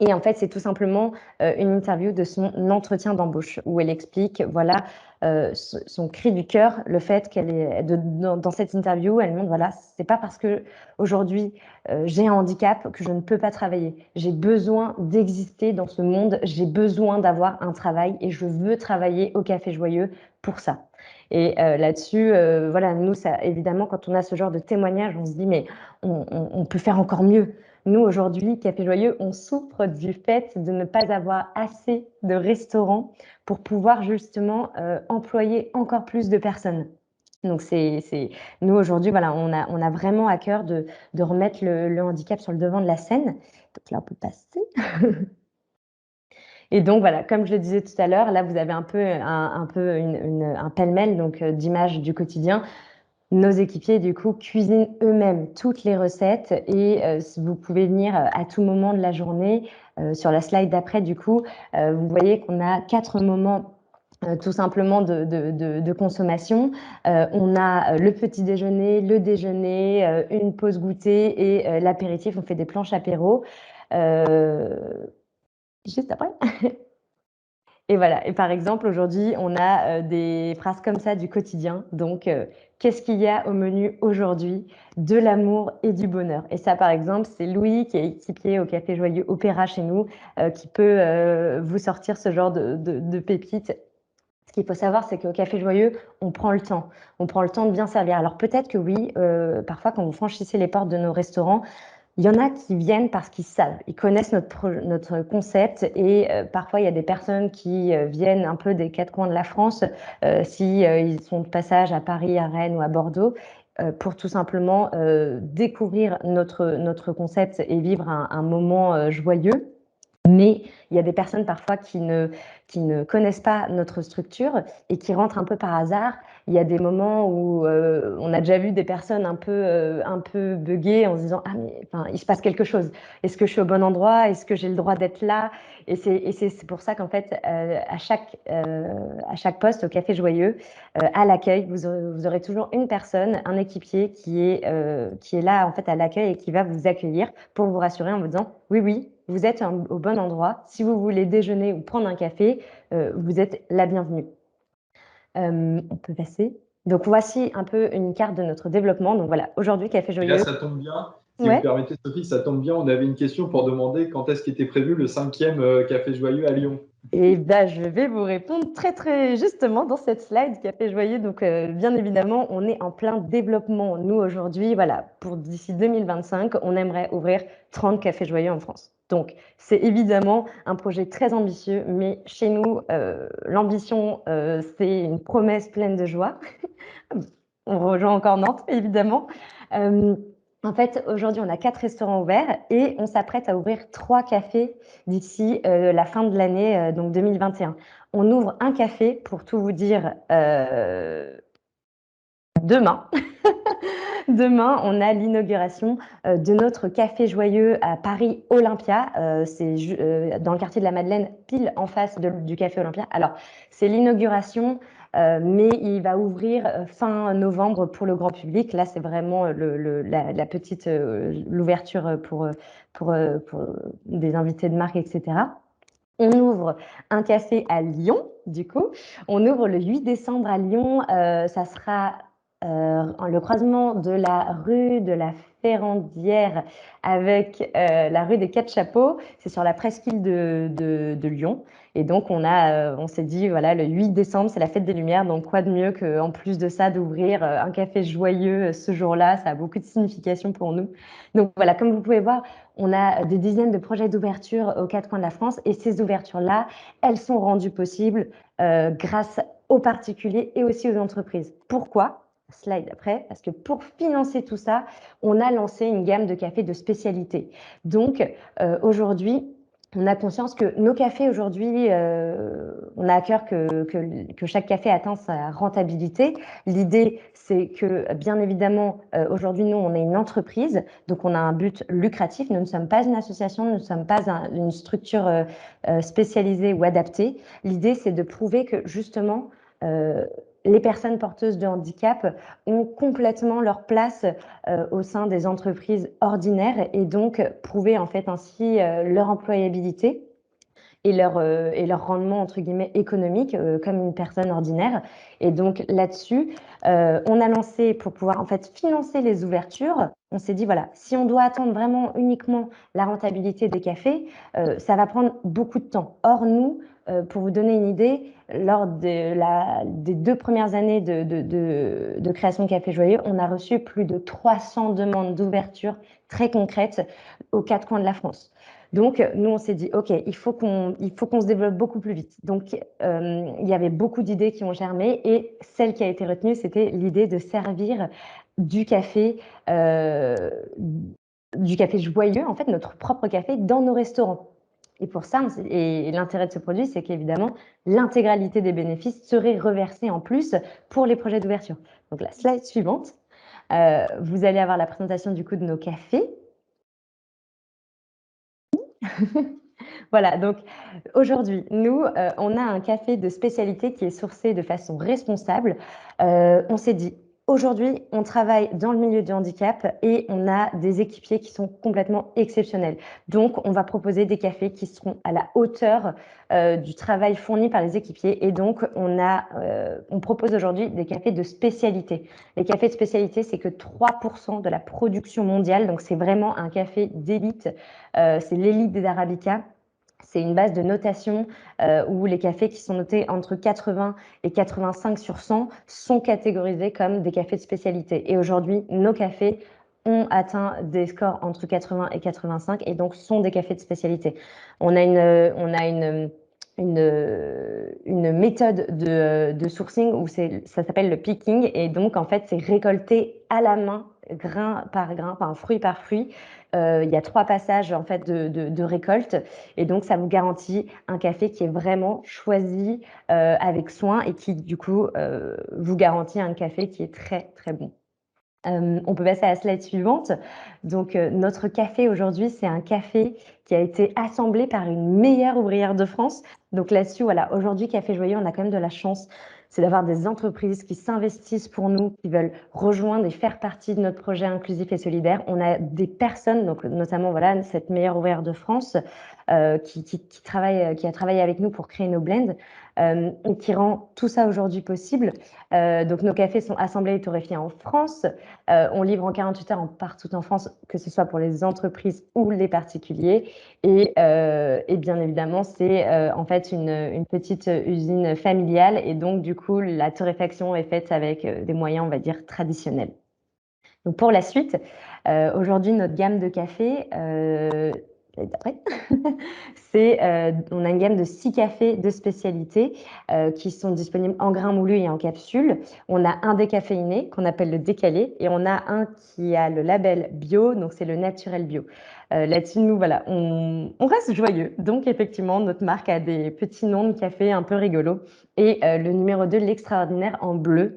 Et en fait, c'est tout simplement une interview de son entretien d'embauche où elle explique, voilà, son cri du cœur, le fait qu'elle est dans cette interview, elle montre, voilà, c'est pas parce que aujourd'hui j'ai un handicap que je ne peux pas travailler. J'ai besoin d'exister dans ce monde, j'ai besoin d'avoir un travail et je veux travailler au Café Joyeux pour ça. Et là-dessus, voilà, nous, ça, évidemment, quand on a ce genre de témoignage, on se dit, mais on peut faire encore mieux. Nous, aujourd'hui, Café Joyeux, on souffre du fait de ne pas avoir assez de restaurants pour pouvoir justement employer encore plus de personnes. Donc, nous, aujourd'hui, voilà, on a vraiment à cœur de remettre le handicap sur le devant de la scène. Donc là, on peut passer. Et donc, voilà, comme je le disais tout à l'heure, là, vous avez un peu un pêle-mêle d'images du quotidien. Nos équipiers, du coup, cuisinent eux-mêmes toutes les recettes et vous pouvez venir à tout moment de la journée. Sur la slide d'après, du coup, vous voyez qu'on a 4 moments tout simplement de consommation. On a le petit déjeuner, le déjeuner, une pause goûter et l'apéritif. On fait des planches apéro. Juste après. Et voilà. Et par exemple, aujourd'hui, on a des phrases comme ça du quotidien. Donc, qu'est-ce qu'il y a au menu aujourd'hui? De l'amour et du bonheur. Et ça, par exemple, c'est Louis, qui est équipier au Café Joyeux Opéra chez nous, qui peut vous sortir ce genre de pépites. Ce qu'il faut savoir, c'est qu'au Café Joyeux, on prend le temps. On prend le temps de bien servir. Alors peut-être que oui, parfois, quand vous franchissez les portes de nos restaurants, il y en a qui viennent parce qu'ils savent, ils connaissent notre concept et parfois il y a des personnes qui viennent un peu des 4 coins de la France si ils sont de passage à Paris, à Rennes ou à Bordeaux pour tout simplement découvrir notre concept et vivre un moment joyeux. Mais il y a des personnes parfois qui ne connaissent pas notre structure et qui rentrent un peu par hasard. Il y a des moments où on a déjà vu des personnes un peu buggées en se disant « Ah, mais enfin, il se passe quelque chose. Est-ce que je suis au bon endroit? Est-ce que j'ai le droit d'être là ?» Et c'est pour ça qu'en fait, à chaque poste au Café Joyeux, à l'accueil, vous aurez toujours une personne, un équipier qui est là en fait à l'accueil et qui va vous accueillir pour vous rassurer en vous disant « Oui, oui, vous êtes au bon endroit. Si vous voulez déjeuner ou prendre un café, vous êtes la bienvenue. » On peut passer. Donc, voici un peu une carte de notre développement. Donc, voilà, aujourd'hui, Café Joyeux. Et là, ça tombe bien. Si Ouais. vous permettez, Sophie, ça tombe bien. On avait une question pour demander quand est-ce qu'était prévu le 5e Café Joyeux à Lyon. Et ben, je vais vous répondre très, très justement dans cette slide Café Joyeux. Donc, bien évidemment, on est en plein développement. Nous, aujourd'hui, voilà, pour d'ici 2025, on aimerait ouvrir 30 Cafés Joyeux en France. Donc, c'est évidemment un projet très ambitieux, mais chez nous, l'ambition, c'est une promesse pleine de joie. On rejoint encore Nantes, évidemment. En fait, aujourd'hui, on a 4 restaurants ouverts et on s'apprête à ouvrir 3 cafés d'ici la fin de l'année, donc 2021. On ouvre un café, pour tout vous dire, demain. Demain, on a l'inauguration de notre Café Joyeux à Paris Olympia. C'est dans le quartier de la Madeleine, pile en face du Café Olympia. Alors, c'est l'inauguration, mais il va ouvrir fin novembre pour le grand public. Là, c'est vraiment la petite l'ouverture pour des invités de marque, etc. On ouvre un café à Lyon, du coup. On ouvre le 8 décembre à Lyon. Ça sera le croisement de la rue de la Ferrandière avec la rue des Quatre Chapeaux. C'est sur la presqu'île de Lyon. Et donc, on s'est dit, voilà, le 8 décembre, c'est la fête des Lumières. Donc, quoi de mieux qu'en plus de ça, d'ouvrir un café joyeux ce jour-là. Ça a beaucoup de signification pour nous. Donc, voilà, comme vous pouvez voir, on a des dizaines de projets d'ouverture aux 4 coins de la France. Et ces ouvertures-là, elles sont rendues possibles grâce aux particuliers et aussi aux entreprises. Pourquoi ? Slide après, parce que pour financer tout ça, on a lancé une gamme de cafés de spécialité. Donc, aujourd'hui, on a conscience que nos cafés, aujourd'hui, on a à cœur que chaque café atteigne sa rentabilité. L'idée, c'est que, bien évidemment, aujourd'hui, nous, on est une entreprise, donc on a un but lucratif. Nous ne sommes pas une association, nous ne sommes pas une structure spécialisée ou adaptée. L'idée, c'est de prouver que, justement, les personnes porteuses de handicap ont complètement leur place au sein des entreprises ordinaires et donc prouver en fait ainsi leur employabilité et leur rendement entre guillemets économique comme une personne ordinaire. Et donc là-dessus, on a lancé pour pouvoir en fait financer les ouvertures. On s'est dit voilà, si on doit attendre vraiment uniquement la rentabilité des cafés, ça va prendre beaucoup de temps. Or nous, pour vous donner une idée, lors des 2 premières années de création de Café Joyeux, on a reçu plus de 300 demandes d'ouverture très concrètes aux 4 coins de la France. Donc, nous, on s'est dit, OK, il faut qu'on se développe beaucoup plus vite. Donc, il y avait beaucoup d'idées qui ont germé et celle qui a été retenue, c'était l'idée de servir du café joyeux, en fait, notre propre café dans nos restaurants. Et pour ça, l'intérêt de ce produit, c'est qu'évidemment, l'intégralité des bénéfices serait reversée en plus pour les projets d'ouverture. Donc, la slide suivante, vous allez avoir la présentation du coup de nos cafés. Voilà, donc aujourd'hui, nous, on a un café de spécialité qui est sourcé de façon responsable. On s'est dit, aujourd'hui, on travaille dans le milieu du handicap et on a des équipiers qui sont complètement exceptionnels. Donc, on va proposer des cafés qui seront à la hauteur du travail fourni par les équipiers. Et donc, on propose aujourd'hui des cafés de spécialité. Les cafés de spécialité, c'est que 3% de la production mondiale. Donc, c'est vraiment un café d'élite. C'est l'élite des Arabicas. C'est une base de notation où les cafés qui sont notés entre 80 et 85 sur 100 sont catégorisés comme des cafés de spécialité. Et aujourd'hui, nos cafés ont atteint des scores entre 80 et 85 et donc sont des cafés de spécialité. On a une méthode de sourcing où ça s'appelle le picking et donc en fait c'est récolté à la main grain par grain, enfin fruit par fruit. Il y a 3 passages en fait de récolte, et donc ça vous garantit un café qui est vraiment choisi avec soin et qui du coup vous garantit un café qui est très très bon. On peut passer à la slide suivante. Donc, notre café aujourd'hui, c'est un café qui a été assemblé par une meilleure ouvrière de France. Donc là-dessus, voilà, aujourd'hui, Café Joyeux, on a quand même de la chance, c'est d'avoir des entreprises qui s'investissent pour nous, qui veulent rejoindre et faire partie de notre projet inclusif et solidaire. On a des personnes, donc notamment voilà, cette meilleure ouvrière de France, qui a travaillé avec nous pour créer nos blends, et qui rend tout ça aujourd'hui possible. Donc nos cafés sont assemblés et torréfiés en France. On livre en 48 heures partout en France, que ce soit pour les entreprises ou les particuliers. Et bien évidemment, c'est en fait une petite usine familiale. Et donc, du coup, la torréfaction est faite avec des moyens, on va dire, traditionnels. Donc, pour la suite, aujourd'hui, notre gamme de café, on a une gamme de 6 cafés de spécialité qui sont disponibles en grains moulus et en capsules. On a un décaféiné qu'on appelle le décalé, et on a un qui a le label bio, donc c'est le naturel bio. Là-dessus, nous, voilà, on reste joyeux. Donc, effectivement, notre marque a des petits noms de café un peu rigolos. Et le numéro 2, l'extraordinaire en bleu,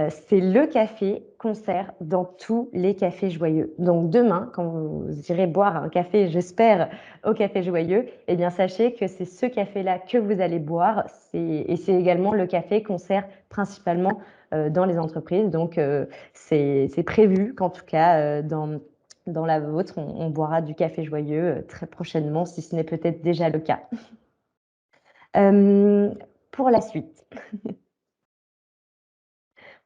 c'est le café qu'on sert dans tous les cafés joyeux. Donc demain, quand vous irez boire un café, j'espère, au Café Joyeux, eh bien sachez que c'est ce café-là que vous allez boire. Et c'est également le café qu'on sert principalement dans les entreprises. Donc c'est prévu qu'en tout cas, dans la vôtre, on boira du Café Joyeux très prochainement, si ce n'est peut-être déjà le cas. Pour la suite.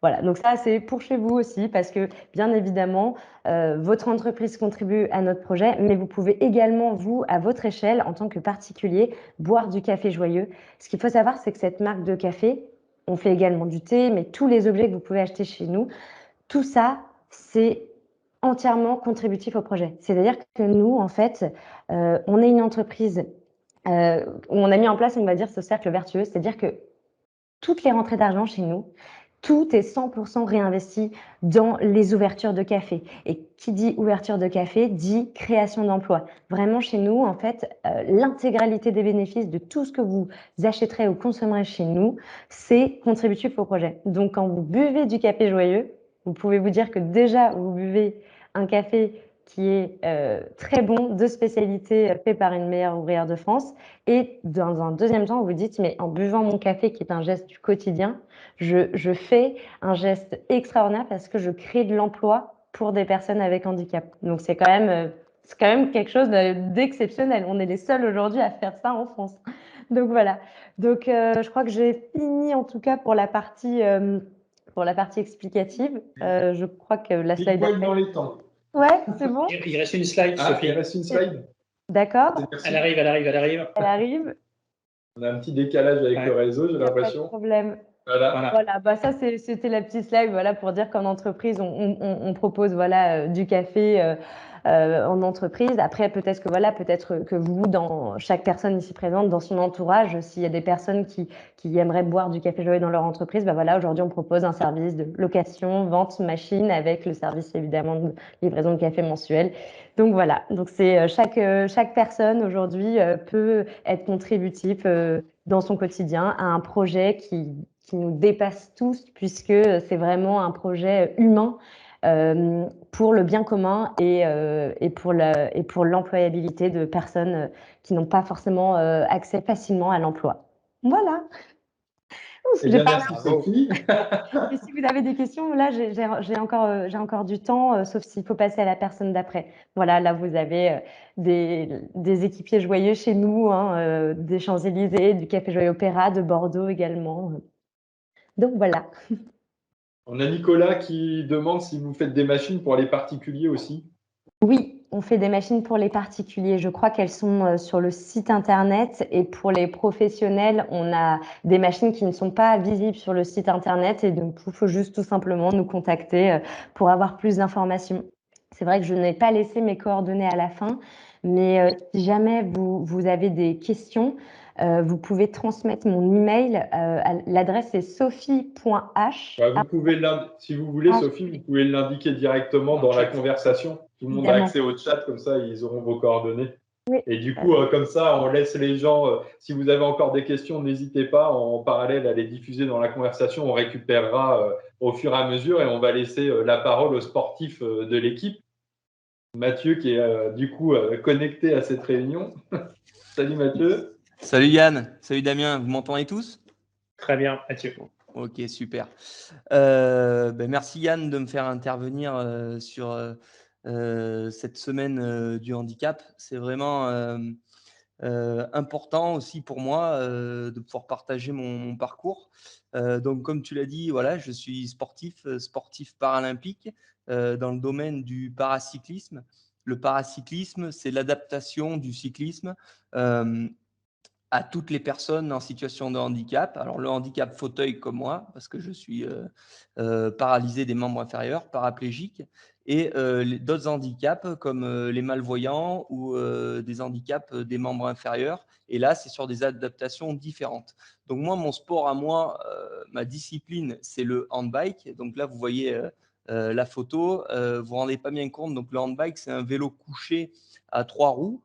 Voilà, donc ça, c'est pour chez vous aussi, parce que bien évidemment, votre entreprise contribue à notre projet, mais vous pouvez également, vous, à votre échelle, en tant que particulier, boire du café joyeux. Ce qu'il faut savoir, c'est que cette marque de café, on fait également du thé, mais tous les objets que vous pouvez acheter chez nous, tout ça, c'est entièrement contributif au projet. C'est-à-dire que nous, en fait, on est une entreprise où on a mis en place, on va dire, ce cercle vertueux, c'est-à-dire que toutes les rentrées d'argent chez nous, tout est 100% réinvesti dans les ouvertures de café. Et qui dit ouverture de café dit création d'emplois. Vraiment, chez nous, en fait, l'intégralité des bénéfices de tout ce que vous achèterez ou consommerez chez nous, c'est contributif au projet. Donc, quand vous buvez du café joyeux, vous pouvez vous dire que déjà, vous buvez un café qui est très bon, de spécialité, fait par une meilleure ouvrière de France. Et dans un deuxième temps, vous vous dites, mais en buvant mon café, qui est un geste du quotidien, je fais un geste extraordinaire parce que je crée de l'emploi pour des personnes avec handicap. Donc, c'est quand même quelque chose d'exceptionnel. On est les seuls aujourd'hui à faire ça en France. Donc, voilà. Donc, je crois que j'ai fini, en tout cas, pour la partie explicative. Je crois que la slide... dans les temps. Ouais, c'est bon. Il reste une slide, Sophie. Il reste une slide. D'accord. Elle arrive. Elle arrive. On a un petit décalage avec le réseau, j'ai l'impression. Pas de problème. Voilà. Bah, ça, c'était la petite slide, voilà, pour dire qu'en entreprise, on propose voilà, du café en entreprise. Après, peut-être que vous, dans chaque personne ici présente, dans son entourage, s'il y a des personnes qui aimeraient boire du café joyeux dans leur entreprise, bah voilà, aujourd'hui, on propose un service de location, vente, machine, avec le service évidemment de livraison de café mensuel. Donc voilà, donc c'est chaque personne aujourd'hui peut être contributif dans son quotidien à un projet qui nous dépasse tous, puisque c'est vraiment un projet humain pour le bien commun et pour l'employabilité de personnes qui n'ont pas forcément accès facilement à l'emploi. Voilà. Merci Sophie. Et si vous avez des questions, là j'ai encore du temps, sauf s'il faut passer à la personne d'après. Voilà, là vous avez des équipiers joyeux chez nous, hein, des Champs-Élysées, du Café Joyeux Opéra, de Bordeaux également. Donc voilà. On a Nicolas qui demande si vous faites des machines pour les particuliers aussi. Oui, on fait des machines pour les particuliers. Je crois qu'elles sont sur le site internet, et pour les professionnels, on a des machines qui ne sont pas visibles sur le site internet, et donc il faut juste tout simplement nous contacter pour avoir plus d'informations. C'est vrai que je n'ai pas laissé mes coordonnées à la fin, mais si jamais vous avez des questions, vous pouvez transmettre mon email. L'adresse est sophie.h. Vous pouvez si vous voulez, Sophie, vous pouvez l'indiquer directement dans la conversation. Tout le monde a accès au chat, comme ça, ils auront vos coordonnées. Oui. Et du coup, comme ça, on laisse les gens, si vous avez encore des questions, n'hésitez pas en parallèle à les diffuser dans la conversation. On récupérera au fur et à mesure et on va laisser la parole aux sportifs de l'équipe. Mathieu qui est du coup connecté à cette réunion. Salut Mathieu. Salut Yann, salut Damien, vous m'entendez tous? Très bien, Mathieu. Ok, super. Merci Yann de me faire intervenir sur cette semaine du handicap. C'est vraiment important aussi pour moi de pouvoir partager mon parcours. Donc, comme tu l'as dit, voilà, je suis sportif paralympique dans le domaine du paracyclisme. Le paracyclisme, c'est l'adaptation du cyclisme à toutes les personnes en situation de handicap. Alors, le handicap fauteuil comme moi, parce que je suis paralysé des membres inférieurs, paraplégique, et d'autres handicaps comme les malvoyants ou des handicaps des membres inférieurs. Et là, c'est sur des adaptations différentes. Donc, moi, mon sport à moi, ma discipline, c'est le handbike. Donc là, vous voyez la photo. Vous ne vous rendez pas bien compte. Donc, le handbike, c'est un vélo couché à 3 roues.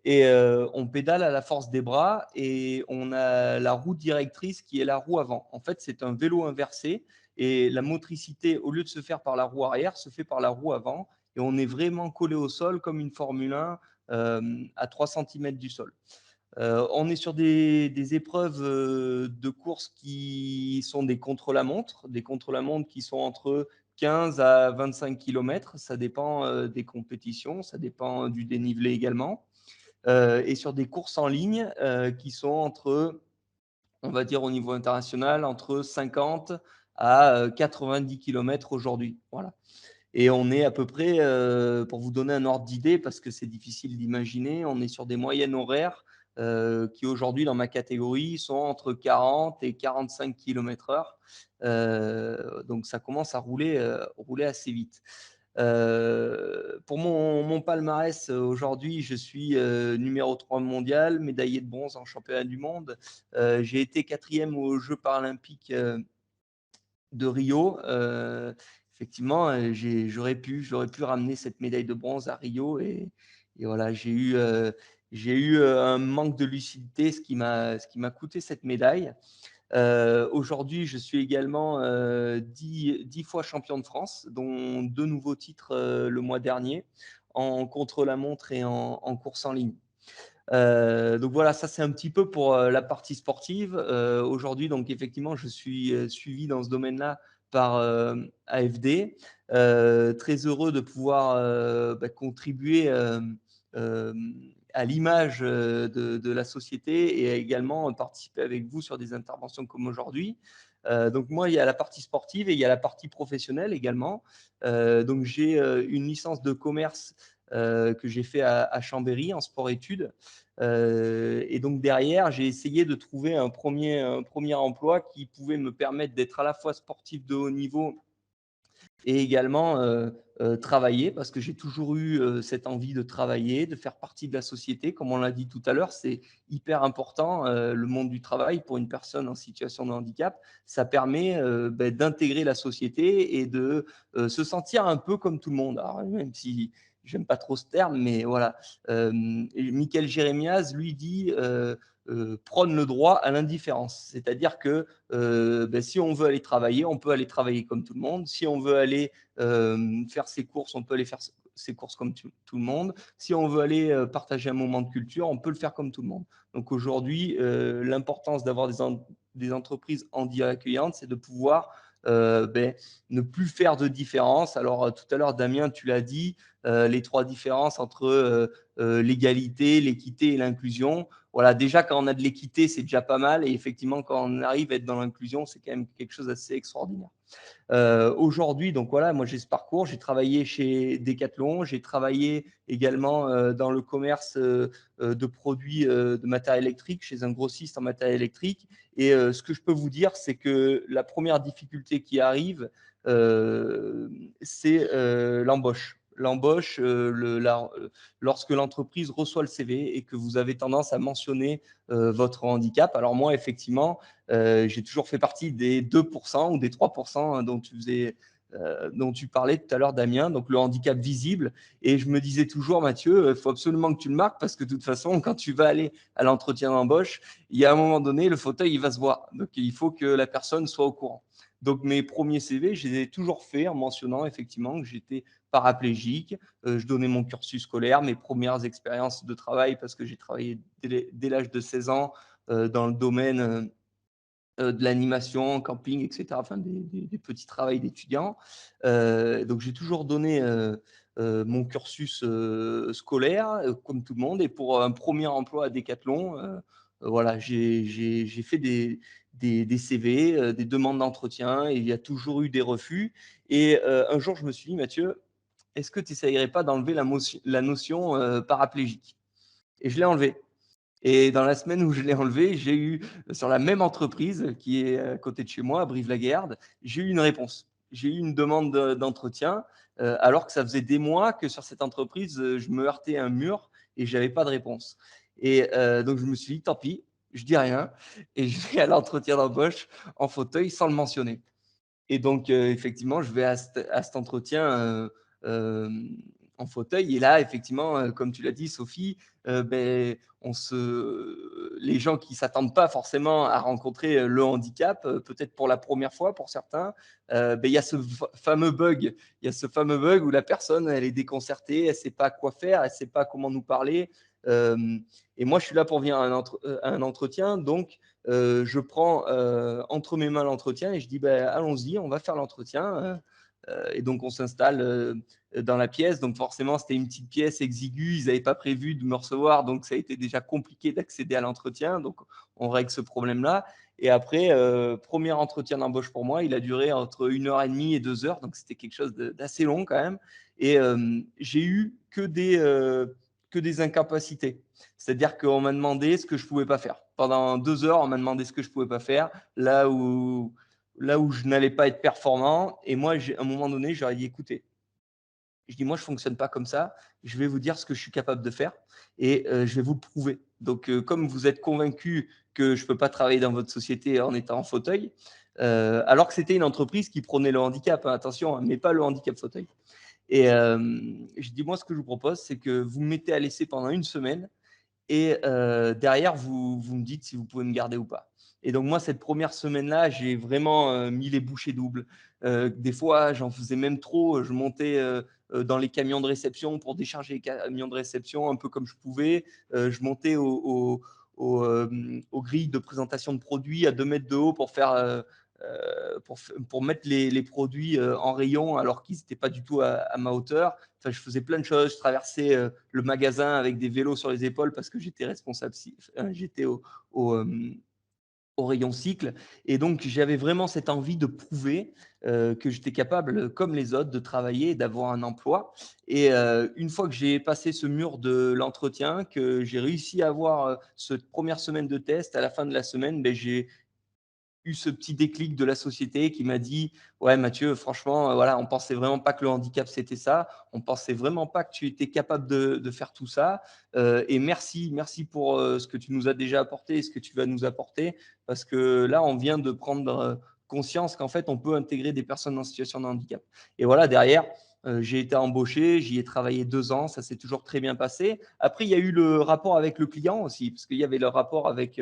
Et on pédale à la force des bras et on a la roue directrice qui est la roue avant. En fait, c'est un vélo inversé et la motricité, au lieu de se faire par la roue arrière, se fait par la roue avant. Et on est vraiment collé au sol comme une Formule 1 à 3 cm du sol. On est sur des épreuves de course qui sont des contre-la-montre, qui sont entre 15 à 25 km. Ça dépend des compétitions, ça dépend du dénivelé également. Et sur des courses en ligne qui sont entre, on va dire au niveau international, entre 50 à 90 km aujourd'hui. Voilà. Et on est à peu près, pour vous donner un ordre d'idée, parce que c'est difficile d'imaginer, on est sur des moyennes horaires qui aujourd'hui, dans ma catégorie, sont entre 40 et 45 km/h. Donc ça commence à rouler assez vite. Pour mon palmarès, aujourd'hui, je suis numéro 3 mondial, médaillé de bronze en championnat du monde. J'ai été 4e aux Jeux paralympiques de Rio. Effectivement, j'aurais pu ramener cette médaille de bronze à Rio. Et voilà, j'ai eu un manque de lucidité, ce qui m'a coûté cette médaille. Aujourd'hui, je suis également 10 fois champion de France, dont 2 nouveaux titres le mois dernier, en contre-la-montre et en course en ligne. Donc voilà, ça c'est un petit peu pour la partie sportive. Aujourd'hui, donc effectivement, je suis suivi dans ce domaine-là par AFD. Très heureux de pouvoir contribuer à l'image de la société et également participer avec vous sur des interventions comme aujourd'hui. Donc moi, il y a la partie sportive et il y a la partie professionnelle également. Donc j'ai une licence de commerce que j'ai fait à Chambéry en sport-études. Et donc derrière, j'ai essayé de trouver un premier emploi qui pouvait me permettre d'être à la fois sportif de haut niveau et également travailler, parce que j'ai toujours eu cette envie de travailler, de faire partie de la société. Comme on l'a dit tout à l'heure, c'est hyper important, le monde du travail pour une personne en situation de handicap. Ça permet d'intégrer la société et de se sentir un peu comme tout le monde. Alors, même si j'aime pas trop ce terme, mais voilà. Michael Jérémiaz, lui, dit prône le droit à l'indifférence. C'est-à-dire que si on veut aller travailler, on peut aller travailler comme tout le monde. Si on veut aller faire ses courses, on peut aller faire ses courses comme tout le monde. Si on veut aller partager un moment de culture, on peut le faire comme tout le monde. Donc aujourd'hui, l'importance d'avoir des entreprises handi-accueillantes, c'est de pouvoir ne plus faire de différence. Alors tout à l'heure, Damien, tu l'as dit, les 3 différences entre l'égalité, l'équité et l'inclusion. Voilà, déjà, quand on a de l'équité, c'est déjà pas mal. Et effectivement, quand on arrive à être dans l'inclusion, c'est quand même quelque chose d'assez extraordinaire. Aujourd'hui, donc voilà, moi j'ai ce parcours. J'ai travaillé chez Decathlon. J'ai travaillé également dans le commerce de produits de matériel électrique, chez un grossiste en matériel électrique. Et ce que je peux vous dire, c'est que la première difficulté qui arrive, c'est l'embauche. l'embauche, lorsque l'entreprise reçoit le CV et que vous avez tendance à mentionner votre handicap. Alors moi, effectivement, j'ai toujours fait partie des 2% ou des 3% dont tu parlais tout à l'heure, Damien, donc le handicap visible. Et je me disais toujours, Mathieu, il faut absolument que tu le marques parce que de toute façon, quand tu vas aller à l'entretien d'embauche, il y a un moment donné, le fauteuil, il va se voir. Donc, il faut que la personne soit au courant. Donc, mes premiers CV, je les ai toujours faits en mentionnant effectivement que j'étais paraplégique. Je donnais mon cursus scolaire, mes premières expériences de travail parce que j'ai travaillé dès l'âge de 16 ans dans le domaine de l'animation, camping, etc. Enfin, des petits travails d'étudiants. Donc, j'ai toujours donné mon cursus scolaire, comme tout le monde. Et pour un premier emploi à Decathlon, voilà, j'ai fait des CV, des demandes d'entretien, et il y a toujours eu des refus. Et un jour, je me suis dit, Mathieu, est-ce que tu n'essayerais pas d'enlever la notion paraplégique? Et je l'ai enlevé. Et dans la semaine où je l'ai enlevé, j'ai eu, sur la même entreprise qui est à côté de chez moi, à Brive-la-Gaillarde, j'ai eu une réponse. J'ai eu une demande d'entretien, alors que ça faisait des mois que sur cette entreprise, je me heurtais à un mur et je n'avais pas de réponse. Et donc, je me suis dit, tant pis, je dis rien et je vais à l'entretien d'embauche en fauteuil sans le mentionner. Et donc, effectivement, je vais à cet entretien en fauteuil. Et là, effectivement, comme tu l'as dit, Sophie, ben, les gens qui ne s'attendent pas forcément à rencontrer le handicap, peut-être pour la première fois pour certains, ben, il y a ce fameux bug. Il y a ce fameux bug où la personne, elle est déconcertée, elle ne sait pas quoi faire, elle ne sait pas comment nous parler. Et moi, je suis là pour venir à un entretien. Donc, je prends entre mes mains l'entretien et je dis ben, allons-y, on va faire l'entretien. Et donc, on s'installe dans la pièce. Donc, forcément, c'était une petite pièce exiguë. Ils n'avaient pas prévu de me recevoir. Donc, ça a été déjà compliqué d'accéder à l'entretien. Donc, on règle ce problème-là. Et après, premier entretien d'embauche pour moi, il a duré entre 1h30 et 2 heures. Donc, c'était quelque chose d'assez long quand même. Et j'ai eu que des incapacités. C'est-à-dire qu'on m'a demandé ce que je ne pouvais pas faire. Pendant 2 heures, on m'a demandé ce que je ne pouvais pas faire, là où je n'allais pas être performant. Et moi, à un moment donné, j'aurais dit, écoutez, je dis, moi, je ne fonctionne pas comme ça. Je vais vous dire ce que je suis capable de faire et je vais vous le prouver. Donc, comme vous êtes convaincu que je ne peux pas travailler dans votre société en étant en fauteuil, alors que c'était une entreprise qui prônait le handicap, hein, attention, mais pas le handicap fauteuil. Et je dis, moi, ce que je vous propose, c'est que vous me mettez à l'essai pendant 1 semaine et derrière, vous me dites si vous pouvez me garder ou pas. Et donc, moi, cette première semaine-là, j'ai vraiment mis les bouchées doubles. Des fois, j'en faisais même trop. Je montais dans les camions de réception pour décharger les camions de réception un peu comme je pouvais. Je montais aux grilles de présentation de produits à 2 mètres de haut pour faire pour mettre les produits en rayon alors qu'ils n'étaient pas du tout à ma hauteur. Enfin, je faisais plein de choses. Je traversais le magasin avec des vélos sur les épaules parce que j'étais responsable, j'étais au rayon cycle. Et donc, j'avais vraiment cette envie de prouver que j'étais capable, comme les autres, de travailler et d'avoir un emploi. Et une fois que j'ai passé ce mur de l'entretien, que j'ai réussi à avoir cette première semaine de test, à la fin de la semaine, ben, j'ai eu ce petit déclic de la société qui m'a dit ouais Mathieu, franchement voilà, on pensait vraiment pas que le handicap c'était ça, on pensait vraiment pas que tu étais capable de faire tout ça, et merci pour ce que tu nous as déjà apporté et ce que tu vas nous apporter, parce que là on vient de prendre conscience qu'en fait on peut intégrer des personnes en situation de handicap. Et voilà, derrière j'ai été embauché, j'y ai travaillé 2 ans, ça s'est toujours très bien passé. Après, il y a eu le rapport avec le client aussi, parce qu'il y avait le rapport avec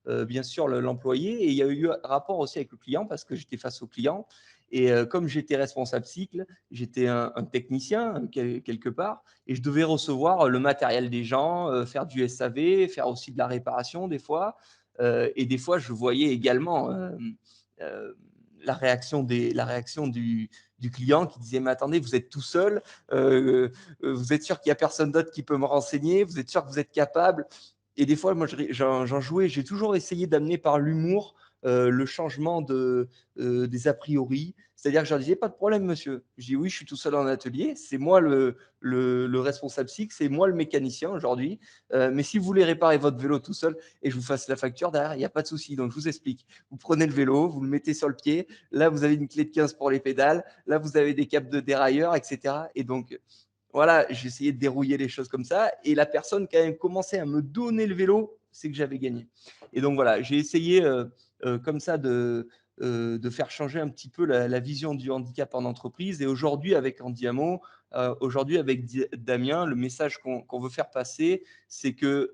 bien sûr l'employé, et il y a eu un rapport aussi avec le client parce que j'étais face au client. Et comme j'étais responsable cycle, j'étais un technicien quelque part, et je devais recevoir le matériel des gens, faire du SAV, faire aussi de la réparation des fois. Et des fois, je voyais également euh, la réaction du client qui disait mais attendez, vous êtes tout seul, vous êtes sûr qu'il n'y a personne d'autre qui peut me renseigner, vous êtes sûr que vous êtes capable. Et des fois, moi, j'en jouais. J'ai toujours essayé d'amener par l'humour le changement des a priori. C'est-à-dire que je leur disais, pas de problème, monsieur. Je dis, oui, je suis tout seul en atelier. C'est moi le responsable cycle, c'est moi le mécanicien aujourd'hui. Mais si vous voulez réparer votre vélo tout seul et je vous fasse la facture derrière, il n'y a pas de souci. Donc, je vous explique. Vous prenez le vélo, vous le mettez sur le pied. Là, vous avez une clé de 15 pour les pédales. Là, vous avez des câbles de dérailleur, etc. Et donc, voilà, j'essayais de dérouiller les choses comme ça. Et la personne qui a commencé à me donner le vélo, c'est que j'avais gagné. Et donc voilà, j'ai essayé comme ça de faire changer un petit peu la vision du handicap en entreprise. Et aujourd'hui, avec Handiamo, aujourd'hui avec Damien, le message qu'on veut faire passer, c'est que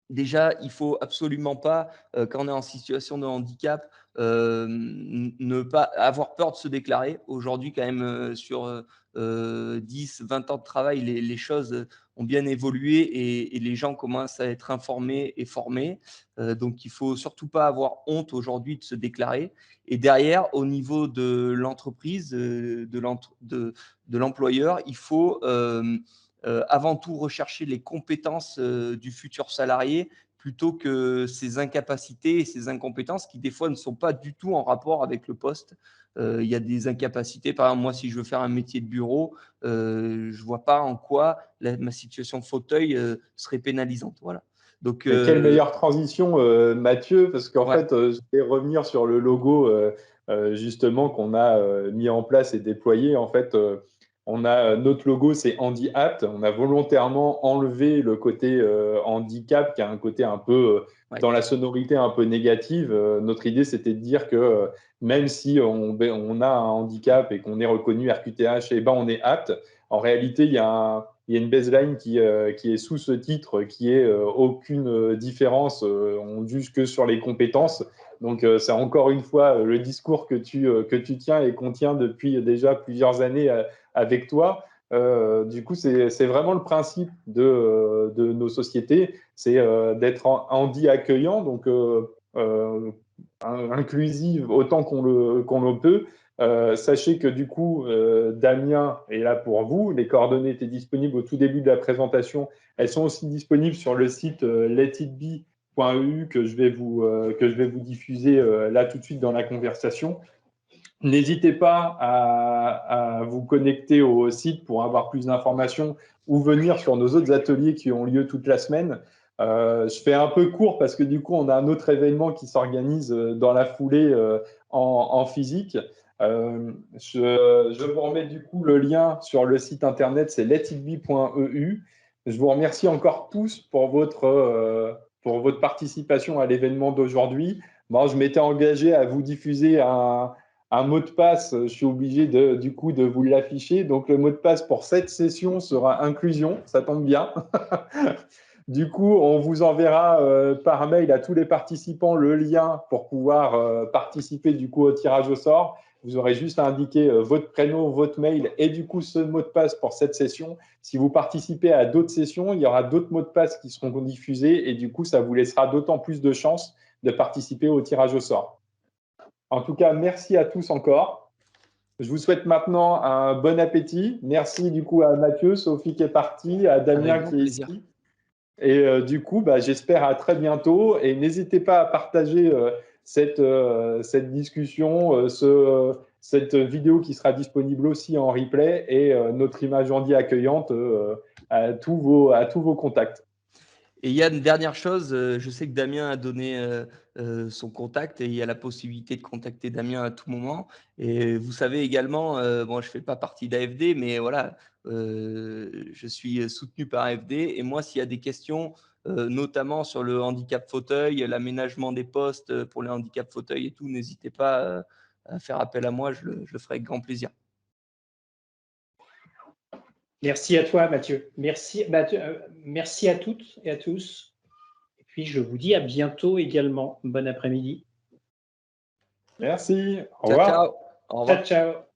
déjà, il ne faut absolument pas, quand on est en situation de handicap, ne pas avoir peur de se déclarer. Aujourd'hui, quand même, sur 10, 20 ans de travail, les choses ont bien évolué et les gens commencent à être informés et formés. Donc, il ne faut surtout pas avoir honte aujourd'hui de se déclarer. Et derrière, au niveau de l'entreprise, de l'employeur, il faut avant tout rechercher les compétences du futur salarié plutôt que ses incapacités et ses incompétences qui des fois ne sont pas du tout en rapport avec le poste. Il y a des incapacités, par exemple moi si je veux faire un métier de bureau, je ne vois pas en quoi ma situation de fauteuil serait pénalisante. Voilà. Donc, quelle meilleure transition, Mathieu, parce qu'en ouais. fait, je vais revenir sur le logo justement qu'on a mis en place et déployé. En fait, on a notre logo, c'est Handi Apt. On a volontairement enlevé le côté handicap, qui a un côté un peu dans la sonorité un peu négative. Notre idée, c'était de dire que même si on a un handicap et qu'on est reconnu RQTH, eh ben, on est apte. En réalité, il y a une baseline qui est sous ce titre, qui est aucune différence, on juge que sur les compétences. Donc, c'est encore une fois le discours que tu tiens et qu'on tient depuis déjà plusieurs années avec toi. Du coup, c'est vraiment le principe de nos sociétés, c'est d'être handi accueillant, donc inclusive autant qu'on le peut. Sachez que du coup, Damien est là pour vous. Les coordonnées étaient disponibles au tout début de la présentation. Elles sont aussi disponibles sur le site letitbe.eu que je vais vous diffuser là tout de suite dans la conversation. N'hésitez pas à vous connecter au site pour avoir plus d'informations ou venir sur nos autres ateliers qui ont lieu toute la semaine. Je fais un peu court parce que du coup, on a un autre événement qui s'organise dans la foulée en physique. Je vous remets du coup le lien sur le site internet, c'est letitbe.eu. Je vous remercie encore tous pour votre participation à l'événement d'aujourd'hui. Moi, je m'étais engagé à vous diffuser un mot de passe, je suis obligé du coup de vous l'afficher. Donc, le mot de passe pour cette session sera inclusion, ça tombe bien. Du coup, on vous enverra par mail à tous les participants le lien pour pouvoir participer du coup au tirage au sort. Vous aurez juste à indiquer votre prénom, votre mail et du coup ce mot de passe pour cette session. Si vous participez à d'autres sessions, il y aura d'autres mots de passe qui seront diffusés et du coup, ça vous laissera d'autant plus de chances de participer au tirage au sort. En tout cas, merci à tous encore. Je vous souhaite maintenant un bon appétit. Merci du coup à Mathieu, Sophie qui est partie, à Damien qui est ici. Et du coup, j'espère à très bientôt. Et n'hésitez pas à partager cette discussion, cette vidéo qui sera disponible aussi en replay et notre image Handi accueillante à tous vos contacts. Et il y a une dernière chose, je sais que Damien a donné son contact et il y a la possibilité de contacter Damien à tout moment. Et vous savez également, bon, je ne fais pas partie d'AFD, mais voilà, je suis soutenu par AFD. Et moi, s'il y a des questions, notamment sur le handicap fauteuil, l'aménagement des postes pour les handicaps fauteuil et tout, n'hésitez pas à faire appel à moi, je le ferai avec grand plaisir. Merci à toi, Mathieu. Merci à toutes et à tous. Et puis, je vous dis à bientôt également. Bon après-midi. Merci. Au Ciao, revoir. ciao. Au revoir. Ciao, ciao.